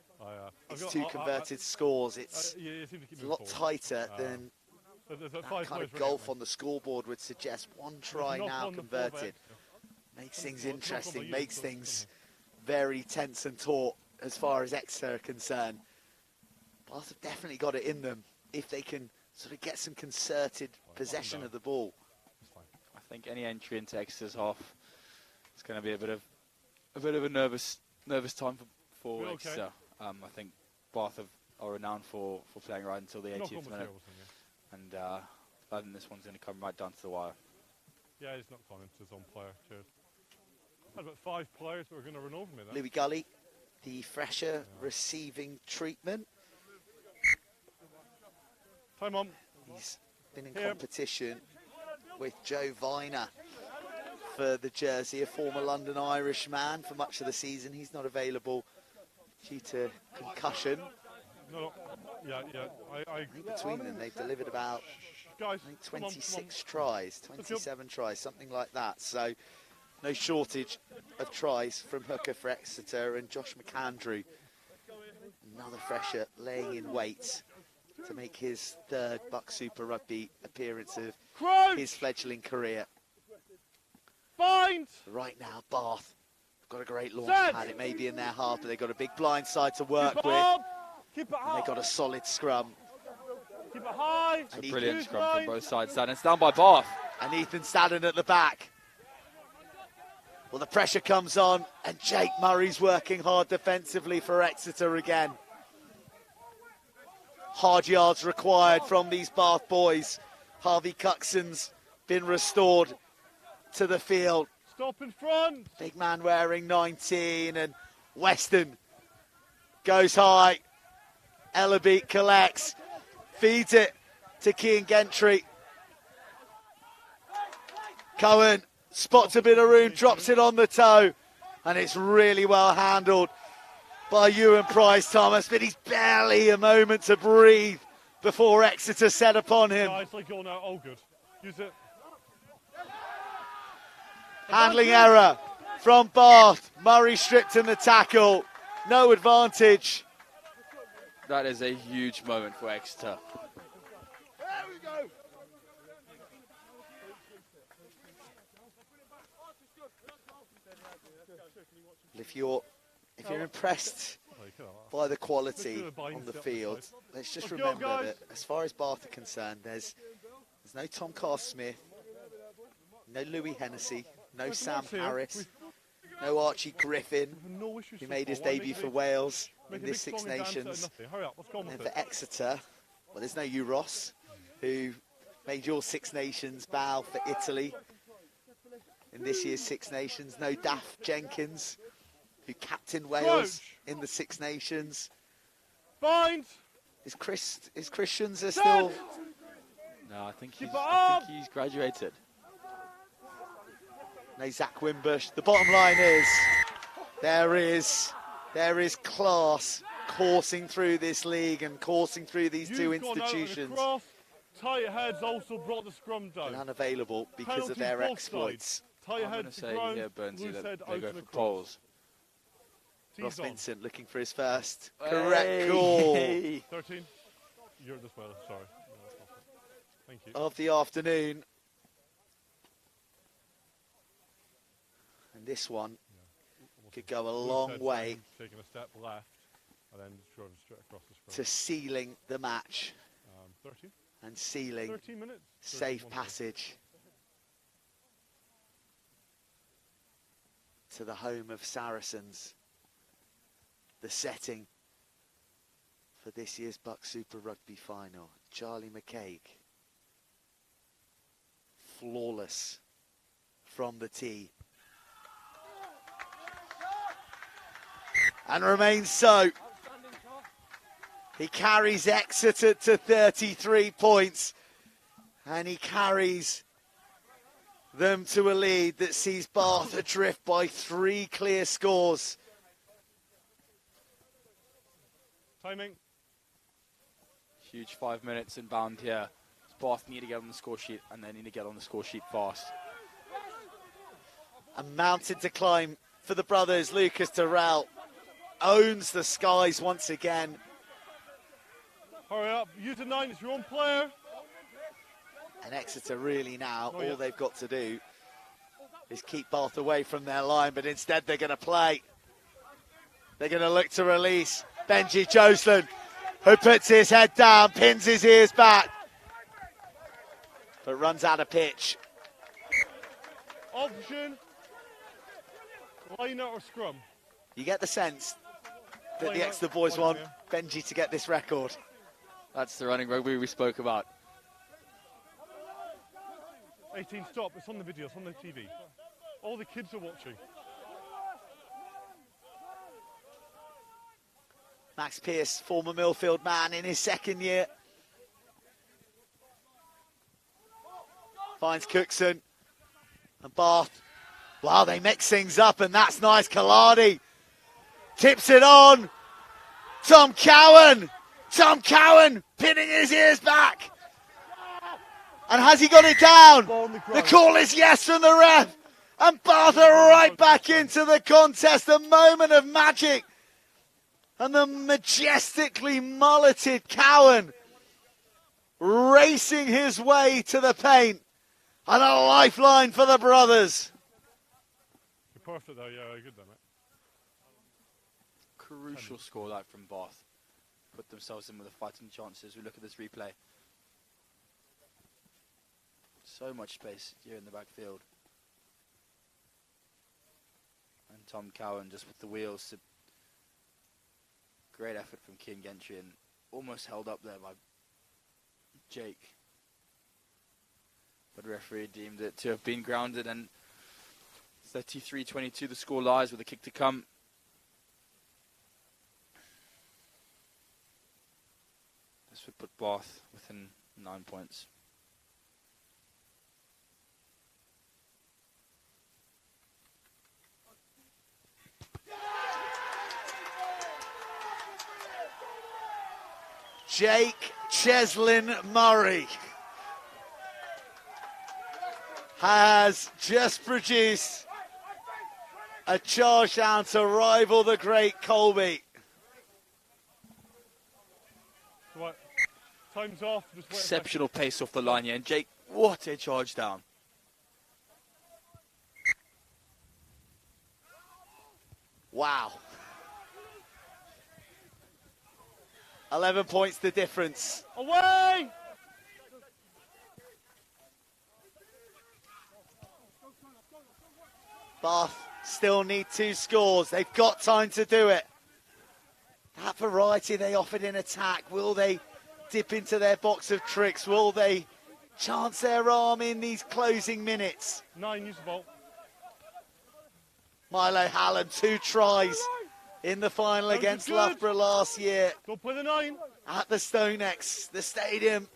It's 2 converted scores. It's a lot tighter than that kind of golf on the scoreboard would suggest. 1 try now converted. Makes things interesting, makes things very tense and taut as far as Exeter are concerned. Bath have definitely got it in them if they can sort of get some concerted possession of the ball. I think any entry into Exeter's half is going to be a bit of a nervous time for Exeter. I think Bath are renowned for playing right until the 80th minute, and I think this one's going to come right down to the wire. Yeah, he's not gone into his own player. Cheers. I had about 5 players that were going to run over me then. Louis Gully, the fresher, receiving treatment. Time on. He's been in competition with Joe Viner for the jersey, a former London Irish man for much of the season. He's not available due to concussion. No, yeah. I think between them, they've delivered about Guys, 26 tries, 27 tries, something like that. So no shortage of tries from hooker for Exeter, and Josh McAndrew, another fresher, laying in weight to make his third BUCS Super Rugby appearance of his fledgling career. Find! Right now, Bath have got a great launch pad. It may be in their half, but they've got a big blind side to work with. Keep it And they've got a solid scrum. Keep it high. It's a brilliant scrum from both sides. And it's down by Bath. And Ethan Staddon at the back. Well, the pressure comes on, and Jake Murray's working hard defensively for Exeter again. Hard yards required from these Bath boys. Harvey Cuxon's been restored to the field. Stop in front. Big man wearing 19, and Weston goes high. Ellabeat collects, feeds it to Keane Gentry. Cohen spots a bit of room, drops it on the toe, and it's really well handled by Ewan Price Thomas, but he's barely a moment to breathe before Exeter set upon him. It's like going out. Oh, good. Use it. Handling error from Bath. Murray stripped in the tackle. No advantage. That is a huge moment for Exeter. There we go. If you're impressed by the quality on the field, let's just remember that as far as Bath are concerned, there's no Tom Carr-Smith, no Louis Hennessy, no Sam Harris, no Archie Griffin, who made his debut for Wales in this Six Nations. And for Exeter, well, there's no Hugh Ross, who made your Six Nations bow for Italy in this year's Six Nations. No Daft Jenkins, who captained Wales in the Six Nations. Find! Is Christians are still... No, I think he's graduated. No Zach Wimbush. The bottom line is, there is class coursing through this league and coursing through these two institutions. Tight heads also brought the scrum down. And unavailable because of their exploits. Tight I'm going to say here, Burnsy, that they go for poles. Ross Vincent looking for his first correct call 13. You're this way, sorry. Thank you. Of the afternoon. And this one could go a long way taking a step left and then driving straight across the scrum. to sealing the match 13. and sealing 13 minutes. safe passage to the home of Saracens. The setting for this year's BUCS Super Rugby final. Charlie McCaig, flawless from the tee. And remains so. He carries Exeter to 33 points. And he carries them to a lead that sees Bath adrift by 3 clear scores. Timing. Huge 5 minutes inbound here. Bath need to get on the score sheet, and they need to get on the score sheet fast. A mountain to climb for the brothers. Lucas Terrell owns the skies once again. Hurry up, use the 9, it's your own player. And Exeter really now, all they've got to do is keep Bath away from their line, but instead they're going to play. They're going to look to release Benji Joslin, who puts his head down, pins his ears back, but runs out of pitch. Option. Line out or scrum. You get the sense that the Exeter boys want Benji to get this record. That's the running rugby we spoke about. 18, stop. It's on the video. It's on the TV. All the kids are watching. Max Pearce, former Millfield man in his second year. finds Cookson. And Bath, wow, they mix things up, and that's nice. Kaladi tips it on. Tom Cowan pinning his ears back. And has he got it down? The call is yes from the ref. And Bath are right back into the contest. A moment of magic. And the majestically mulleted Cowan racing his way to the paint. And a lifeline for the brothers. You're perfect though, yeah, good done it. Crucial score that from Bath. Put themselves in with a fighting chance as we look at this replay. So much space here in the backfield. And Tom Cowan just with the wheels. Great effort from King Gentry and almost held up there by Jake. But the referee deemed it to have been grounded, and 33-22 the score lies with a kick to come. This would put Bath within 9 points. Jake Cheslin Murray has just produced a charge down to rival the great Colby. Right. Time's off. Just wait a Exceptional pace off the line here, and Jake, what a charge down. Wow. 11 points the difference. Away! Bath still need 2 scores. They've got time to do it. That variety they offered in attack, will they dip into their box of tricks? Will they chance their arm in these closing minutes? 9, use the ball. Milo Hallam, 2 tries in the final against Loughborough last year. Go play the 9. At the StoneX, the stadium.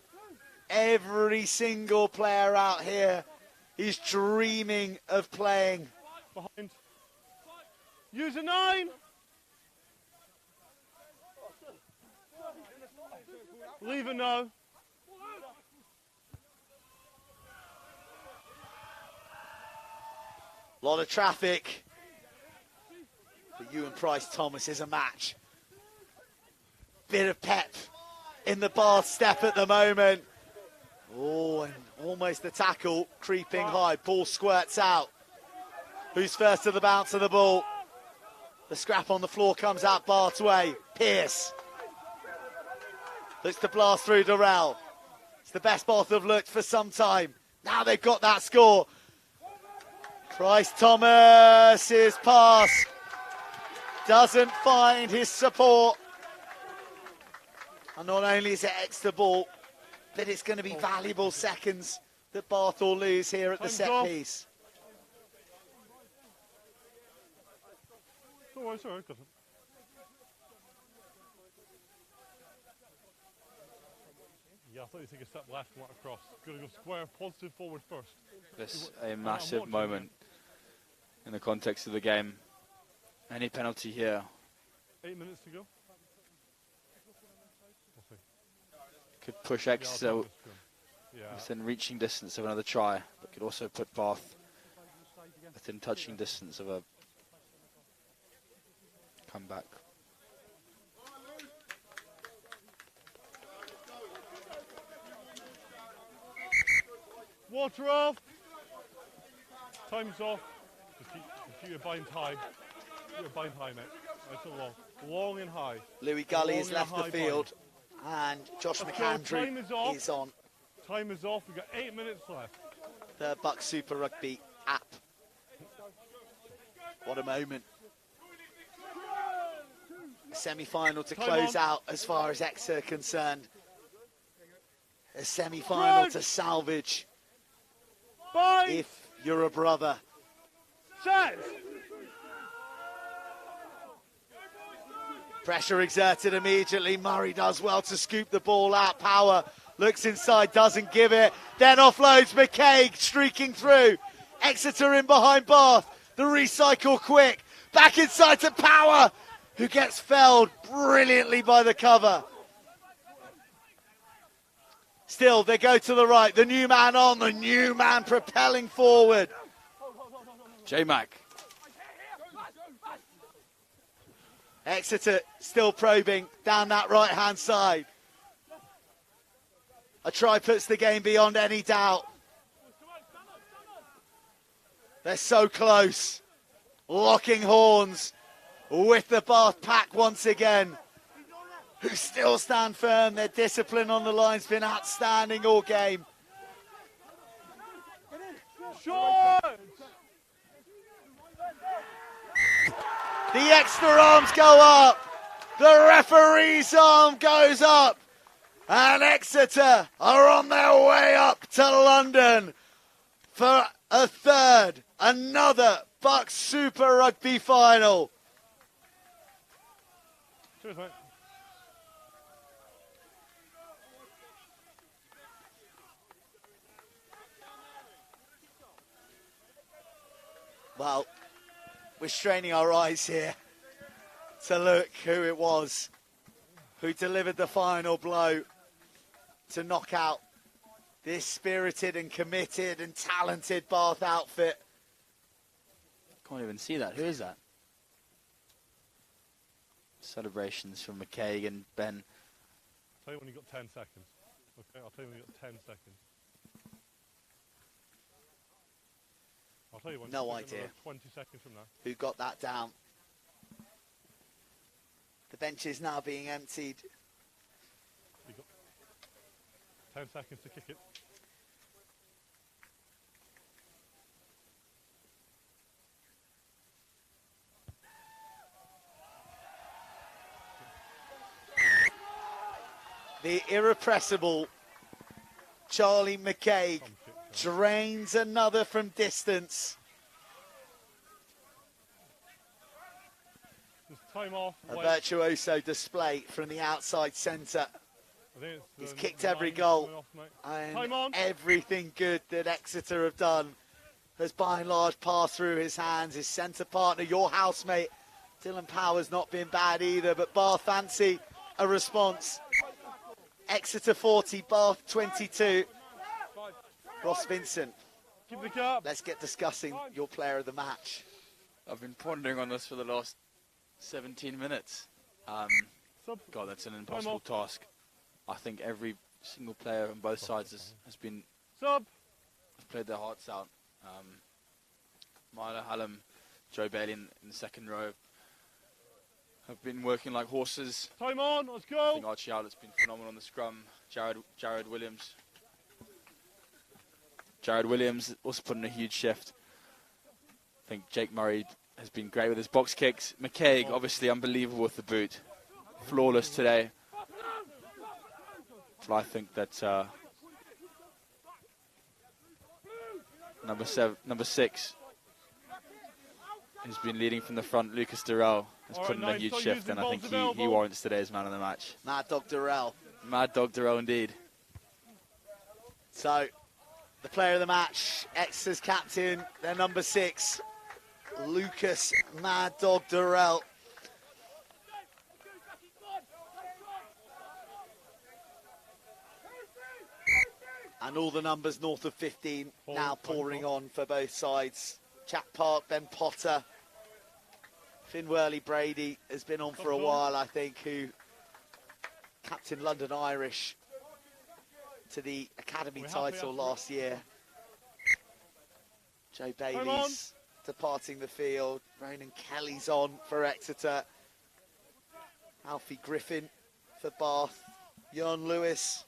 Every single player out here is dreaming of playing. Behind. Use a 9. Leave it now. A lot of traffic. But you and Price Thomas is a match. Bit of pep in the Bath step at the moment. Oh, and almost the tackle creeping high. Ball squirts out. Who's first to the bounce of the ball? The scrap on the floor comes out Bath's way. Pearce looks to blast through Durrell. It's the best Bath have looked for some time. Now they've got that score. Price Thomas's pass doesn't find his support. And not only is it extra ball, but it's going to be valuable seconds that Bath will lose here at the set piece. Don't worry, it's all right, got it. Yeah, I thought you'd take a step left and walk across. Got to go square, positive forward first. This is a massive moment in the context of the game. Any penalty here. 8 minutes to go. Could push Exeter within reaching distance of another try, but could also put Bath within touching distance of a comeback. Water off. Time's off. Just keep your bind high. Keep your bind high, mate. Nice and long. Long and high. Louis Gully has left the field. And Josh McAndrew is on. Time is off. We've got 8 minutes left. The BUCS Super Rugby app. What a moment. A semi-final to close out as far as Exeter are concerned. A semi-final to salvage if you're a brother. Set. Pressure exerted immediately. Murray does well to scoop the ball out. Power Looks inside, doesn't give it. Then offloads McKay, streaking through. Exeter in behind Bath. The recycle quick. Back inside to Power, who gets felled brilliantly by the cover. Still, they go to the right. The new man on, the new man propelling forward. J-Mac. Exeter still probing down that right-hand side. A try puts the game beyond any doubt. They're so close. Locking horns with the Bath pack once again, who still stand firm. Their discipline on the line's been outstanding all game. The extra arms go up. The referee's arm goes up. And Exeter are on their way up to London for a third, another BUCS Super Rugby final. Cheers, mate. Well, we're straining our eyes here to look who it was who delivered the final blow to knock out this spirited and committed and talented Bath outfit. Can't even see that. Who is that? Celebrations from McKay and Ben. I'll tell you when you've got 10 seconds. Okay, I'll tell you when you've got 10 seconds. I'll tell you when. No idea. 20 seconds from now. Who got that down? The bench is now being emptied. You've got 10 seconds to kick it. The irrepressible Charlie McKay drains another from distance. Just time off. A wait. virtuoso display from the outside centre. I think it's He's the kicked every line goal, coming off, mate. and Time on. everything good that Exeter have done has by and large passed through his hands. His centre partner, your housemate, Dylan Power's not been bad either, but Bath fancy a response. Exeter 40, Bath 22. Ross Vincent, Keep the cup. let's get discussing your player of the match. I've been pondering on this for the last 17 minutes. Sub. God, that's an impossible task. I think every single player on both sides has played their hearts out. Milo Hallam, Joe Bailey in the second row have been working like horses. Time on. Let's I go. think Archie Howlett's been phenomenal on the scrum. Jared Williams. Jared Williams also put in a huge shift. I think Jake Murray has been great with his box kicks. McKay, obviously unbelievable with the boot. Flawless today. But I think that number 6 has been leading from the front. Lucas Durrell has put in a huge shift, and I think he warrants today's man of the match. Mad Dog Durrell. Mad Dog Durrell indeed. So, the player of the match, Exeter's captain, their number 6, Lucas Mad Dog Durrell. And all the numbers north of 15 now pouring on for both sides. Jack Park, Ben Potter, Finn Worley-Brady has been on for a while, I think, who captained London Irish to the academy title last year. Joe Bailey's departing the field. Ronan Kelly's on for Exeter. Alfie Griffin for Bath. Jan Lewis.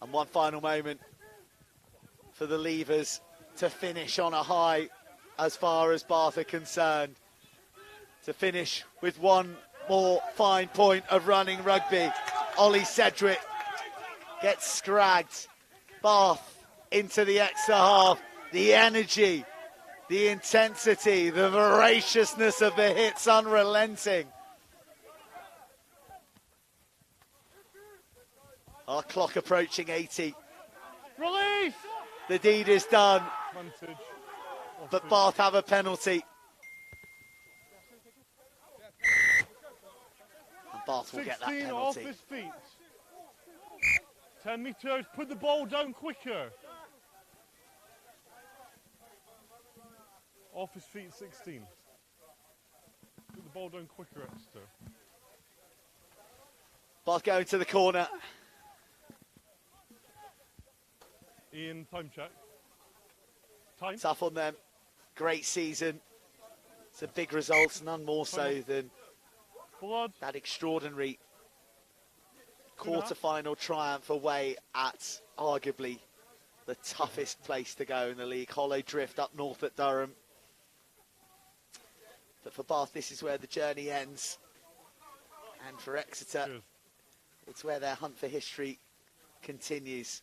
And one final moment for the Leavers to finish on a high as far as Bath are concerned. To finish with one more fine point of running rugby. Ollie Sedgwick gets scragged. Bath into the extra half. The energy, the intensity, the voraciousness of the hits unrelenting. Our clock approaching 80. Release! The deed is done, Advantage. but Bath have a penalty. And Bath will get that 16 off penalty. his feet. 10 metres, put the ball down quicker. Off his feet, 16. Put the ball down quicker, Exeter. Bath going to the corner. Ian, time check. Time. Tough on them. Great season. Some big results, none more so than Blood. that extraordinary quarter-final triumph away at arguably the toughest place to go in the league, Hollow Drift up north at Durham. But for Bath, this is where the journey ends. And for Exeter, Cheers. it's where their hunt for history continues.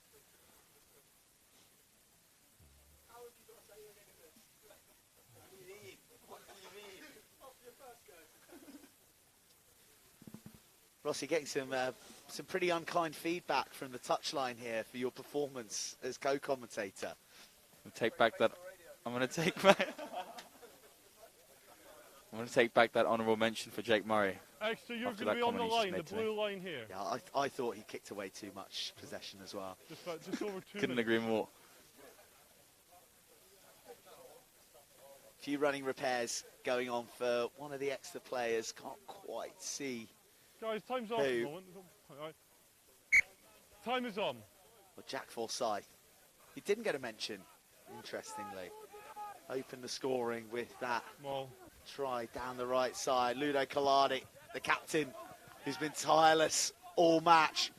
Rossi, getting some pretty unkind feedback from the touchline here for your performance as co-commentator. I'm going to take back that honourable mention for Jake Murray. Exeter, you're After going to that be on the comment he line, the just made to blue line here. Yeah, I thought he kicked away too much possession as well. Just over 2 Couldn't minutes. agree more. Few running repairs going on for one of the Exeter players. Can't quite see. Guys, time's on at the moment. All right. Time is on. Well, Jack Forsyth. He didn't get a mention, interestingly. Opened the scoring with that Well, try down the right side. Ludo Colladi, the captain, who's been tireless all match.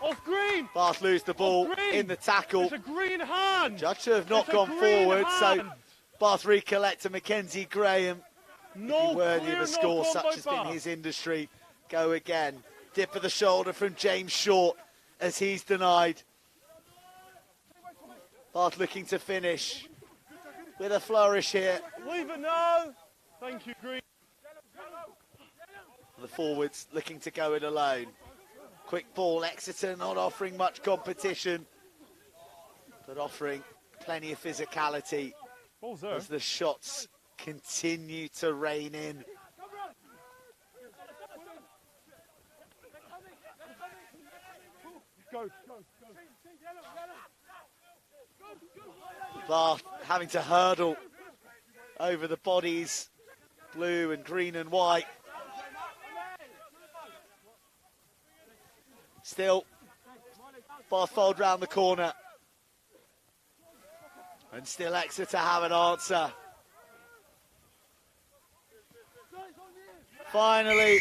off green! Bath lose the ball green. in the tackle. It's a green hand! Judge to have not It's a gone green forward, so hand. Bath recollector Mackenzie Graham, No worthy clear of a score knock on such by has been Bath. his industry. Go again. Dip of the shoulder from James Short as he's denied. Bath looking to finish with a flourish here. Leave it now! Thank you, Green. The forwards looking to go it alone. Quick ball, Exeter not offering much competition, but offering plenty of physicality Ball's there. as the shots continue to rain in. Go. Bath having to hurdle over the bodies, blue and green and white. Still, Bath fold round the corner. And still Exeter have an answer. Finally,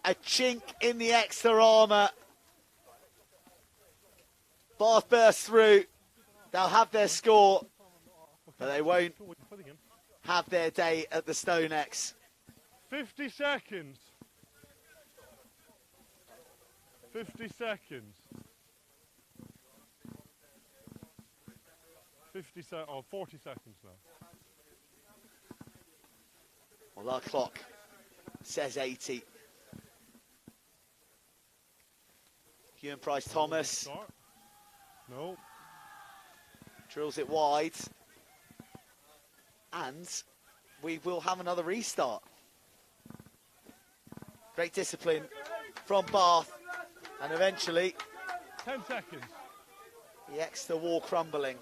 a chink in the Exeter armour. Bath burst through. They'll have their score, but they won't have their day at the StoneX. 50 seconds. 50 seconds. 40 seconds now. Well, our clock says 80. Ewan Price-Thomas Start. No. drills it wide. And we will have another restart. Great discipline from Bath. And eventually, 10 seconds. the Exeter wall crumbling.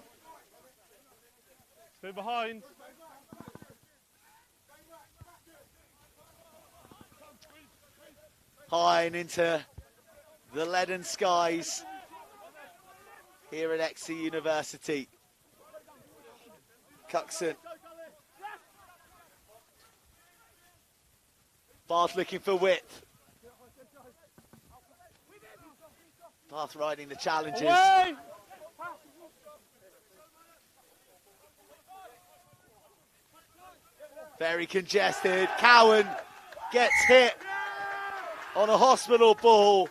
Stay behind. High and into the leaden skies here at Exeter University. Cuxon. Bath looking for width. Bath riding the challenges. Away! Very congested. Cowan gets hit on a hospital ball.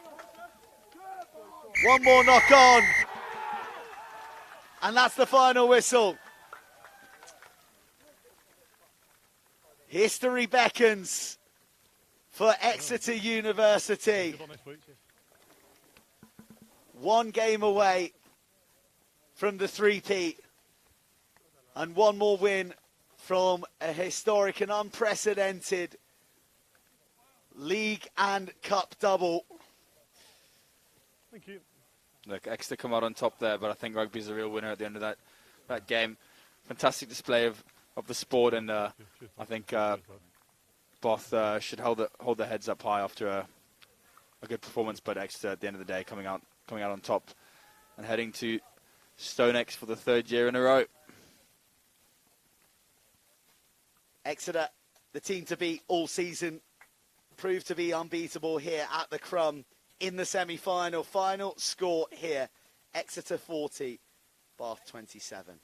One more knock on. And that's the final whistle. History beckons for Exeter University. Good on this week. one game away from the three-peat and one more win from a historic and unprecedented league and cup double. Thank you. Look, Exeter come out on top there, but I think rugby's the real winner at the end of that game. Fantastic display of the sport, and I think Bath should hold their heads up high after a good performance. But Exeter, at the end of the day, coming out on top and heading to StoneX for the third year in a row. Exeter, the team to beat all season, proved to be unbeatable here at the Crumb in the semi-final. Final score here, Exeter 40, Bath 27.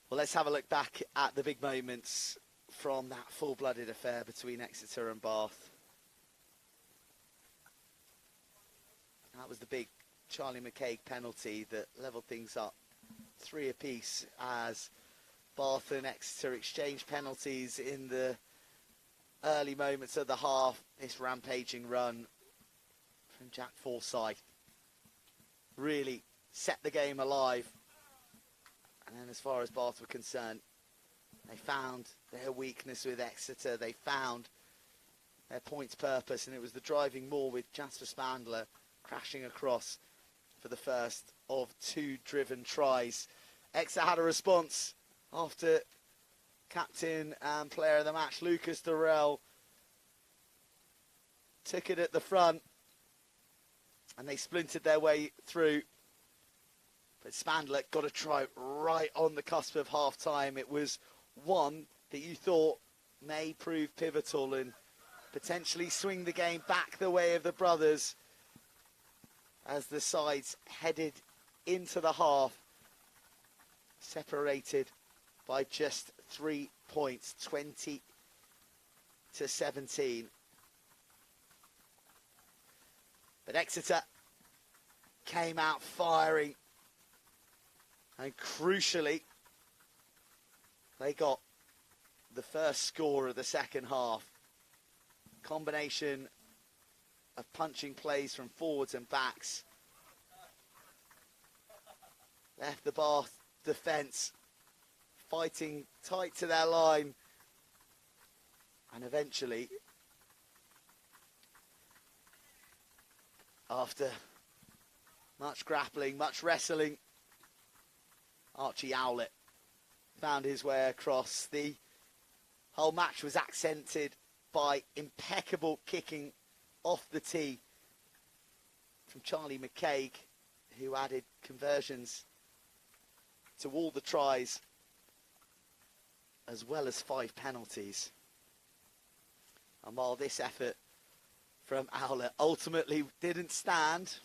Well, let's have a look back at the big moments from that full-blooded affair between Exeter and Bath. That was the big Charlie McCaig penalty that levelled things up 3 apiece as Bath and Exeter exchanged penalties in the early moments of the half. This rampaging run from Jack Forsyth really set the game alive. And then as far as Bath were concerned, they found their weakness with Exeter. They found their points purpose, and it was the driving maul with Jasper Spandler crashing across for the first of 2 driven tries. Exeter had a response after captain and player of the match, Lucas Durrell, took it at the front, and they splintered their way through. But Spandler got a try right on the cusp of half-time. It was one that you thought may prove pivotal and potentially swing the game back the way of the brothers as the sides headed into the half, separated by just 3 points, 20-17. But Exeter came out firing, and crucially, they got the first score of the second half. Combination of punching plays from forwards and backs left the Bath defence fighting tight to their line, and eventually, after much grappling, much wrestling, Archie Owlett found his way across. The whole match was accented by impeccable kicking off the tee from Charlie McCaig, who added conversions to all the tries, as well as 5 penalties. And while this effort from Owlett ultimately didn't stand,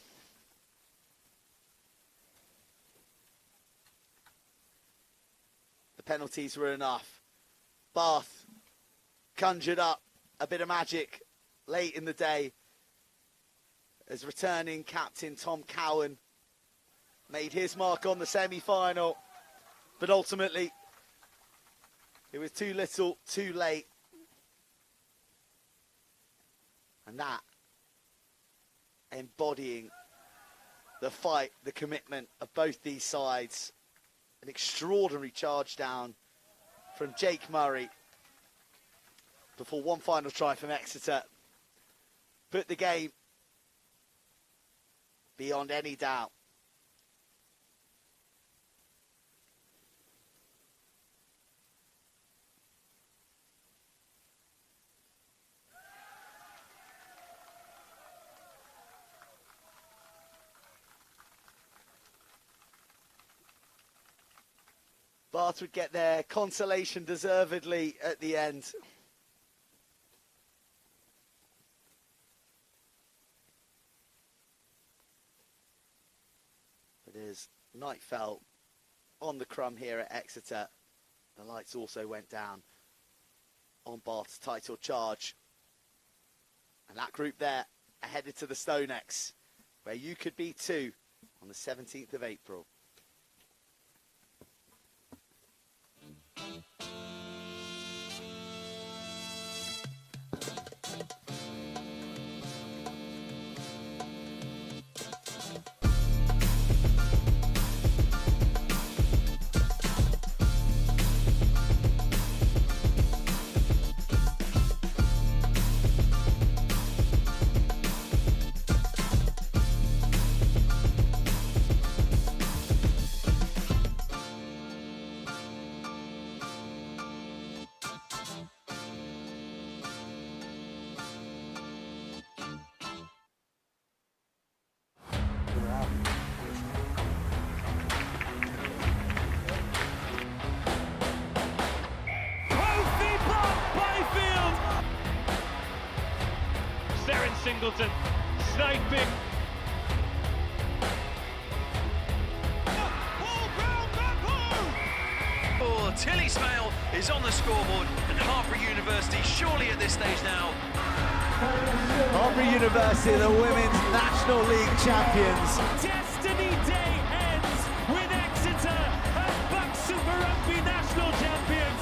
the penalties were enough. Bath conjured up a bit of magic late in the day as returning captain Tom Cowan made his mark on the semi-final, but ultimately it was too little, too late. And that, embodying the fight, the commitment of both these sides, an extraordinary charge down from Jake Murray before one final try from Exeter put the game beyond any doubt. Bath would get their consolation deservedly at the end. But as night fell on the Crumb here at Exeter, the lights also went down on Bath's title charge. And that group there are headed to the StoneX, where you could be too on the 17th of April. Singleton sniping. Tilly Smale is on the scoreboard, and Harper University surely at this stage now. Harper University, the Women's National League champions. Destiny Day ends with Exeter as BUCS Super Rugby national champions.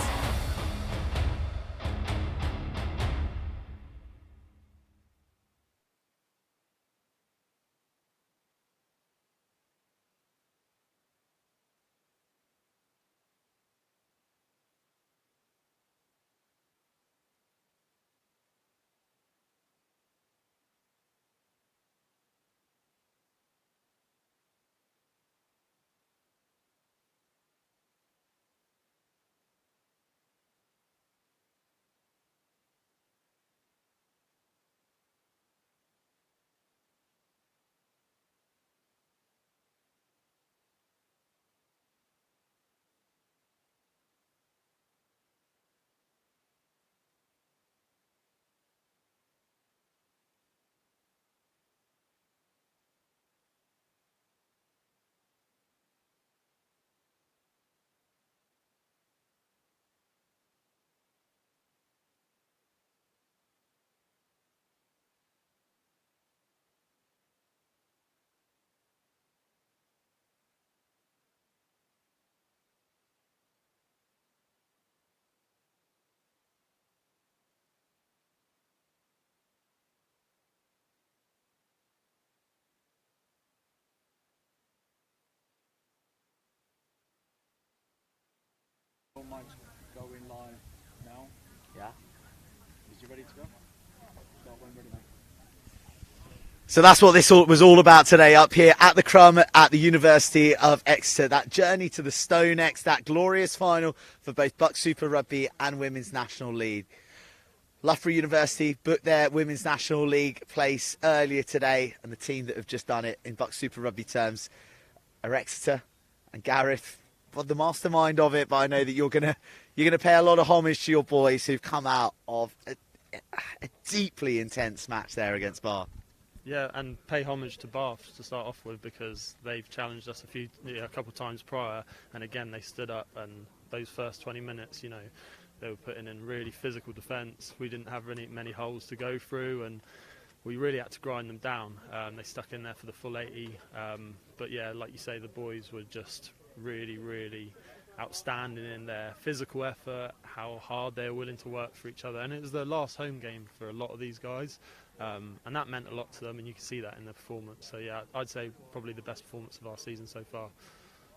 Go in live now. Yeah. Is you ready to go? Start when ready, mate. So that's what this was all about today up here at the Crumb at the University of Exeter. That journey to the StoneX, that glorious final for both BUCS Super Rugby and Women's National League. Loughborough University booked their Women's National League place earlier today, and the team that have just done it in BUCS Super Rugby terms are Exeter and Gareth. Well, the mastermind of it, but I know that you're gonna pay a lot of homage to your boys who've come out of a deeply intense match there against Bath. Yeah, and pay homage to Bath to start off with, because they've challenged us a couple of times prior, and again they stood up, and those first 20 minutes, they were putting in really physical defence. We didn't have many holes to go through, and we really had to grind them down. They stuck in there for the full 80, but yeah, like you say, the boys were just really outstanding in their physical effort, how hard they're willing to work for each other, and it was their last home game for a lot of these guys, and that meant a lot to them, and you can see that in their performance. So yeah, I'd say probably the best performance of our season so far.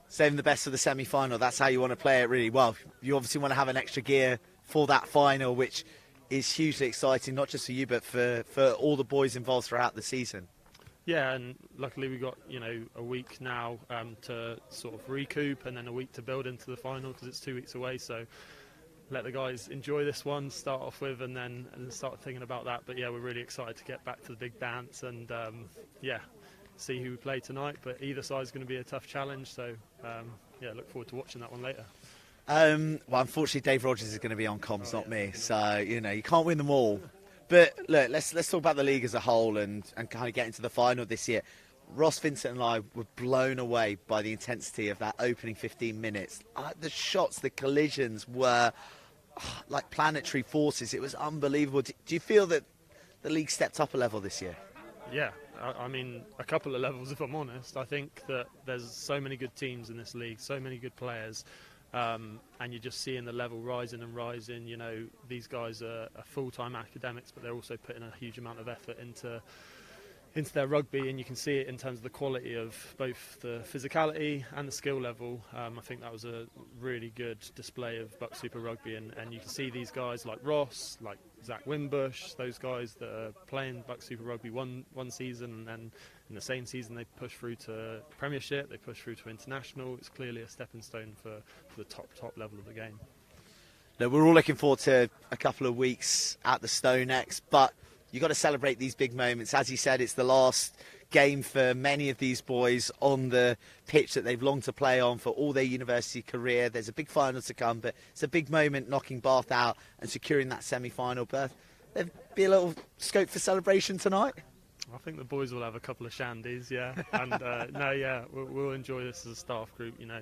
Saving the best for the semi-final, that's how you want to play it really well. You obviously want to have an extra gear for that final, which is hugely exciting, not just for you but for all the boys involved throughout the season. Yeah, and luckily we got a week now to sort of recoup, and then a week to build into the final, because it's 2 weeks away. So let the guys enjoy this one, start off with, and then start thinking about that. But yeah, we're really excited to get back to the big dance, and yeah, see who we play tonight. But either side is going to be a tough challenge. So yeah, look forward to watching that one later. Well, unfortunately, Dave Rogers is going to be on comms, not me. So you can't win them all. But look, let's talk about the league as a whole and kind of get into the final this year. Ross, Vincent and I were blown away by the intensity of that opening 15 minutes. The shots, the collisions were like planetary forces. It was unbelievable. Do you feel that the league stepped up a level this year? Yeah, I mean, a couple of levels, if I'm honest. I think that there's so many good teams in this league, so many good players, and you're just seeing the level rising and rising. You know, these guys are full-time academics, but they're also putting a huge amount of effort into their rugby, and you can see it in terms of the quality of both the physicality and the skill level. I think that was a really good display of BUCS Super Rugby, and you can see these guys like Ross, like Zach Wimbush, those guys that are playing BUCS Super Rugby one season, and in the same season they push through to Premiership, they push through to International. It's clearly a stepping stone for the top level of the game. Now, we're all looking forward to a couple of weeks at the StoneX, but you've got to celebrate these big moments. As you said, it's the last game for many of these boys on the pitch that they've longed to play on for all their university career. There's a big final to come, but it's a big moment knocking Bath out and securing that semi-final berth. There'll be a little scope for celebration tonight. I think the boys will have a couple of shandies, yeah. And we'll enjoy this as a staff group. You know,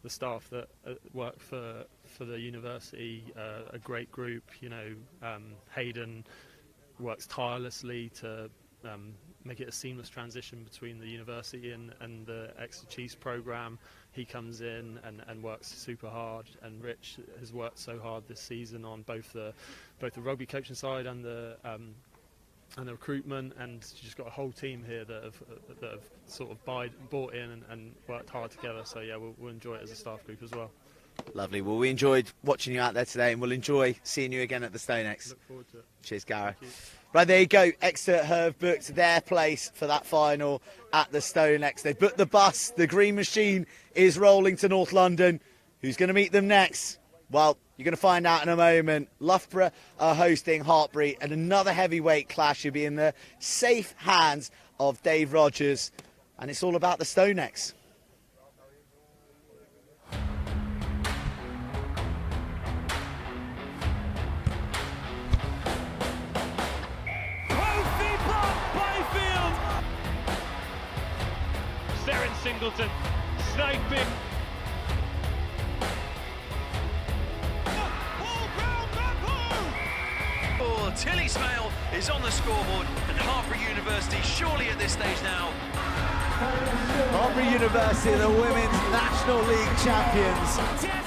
the staff that work for the university, a great group. You know, Hayden works tirelessly to make it a seamless transition between the university and the Exeter Chiefs programme. He comes in and works super hard, and Rich has worked so hard this season on both the rugby coaching side and the recruitment, and you've just got a whole team here that have sort of bought in and worked hard together. So yeah, we'll enjoy it as a staff group as well. Lovely. Well, we enjoyed watching you out there today, and we'll enjoy seeing you again at the StoneX. Look forward to it. Cheers, Gareth. Right, there you go. Exeter have booked their place for that final at the StoneX. They've booked the bus. The green machine is rolling to North London. Who's going to meet them next? Well, you're going to find out in a moment. Loughborough are hosting Hartpury, and another heavyweight clash. You'll be in the safe hands of Dave Rogers, and it's all about the StoneX. Singleton, sniping. Oh, Tilly Smale is on the scoreboard, and Hartpury University surely at this stage now. Hartpury University, the Women's National League champions.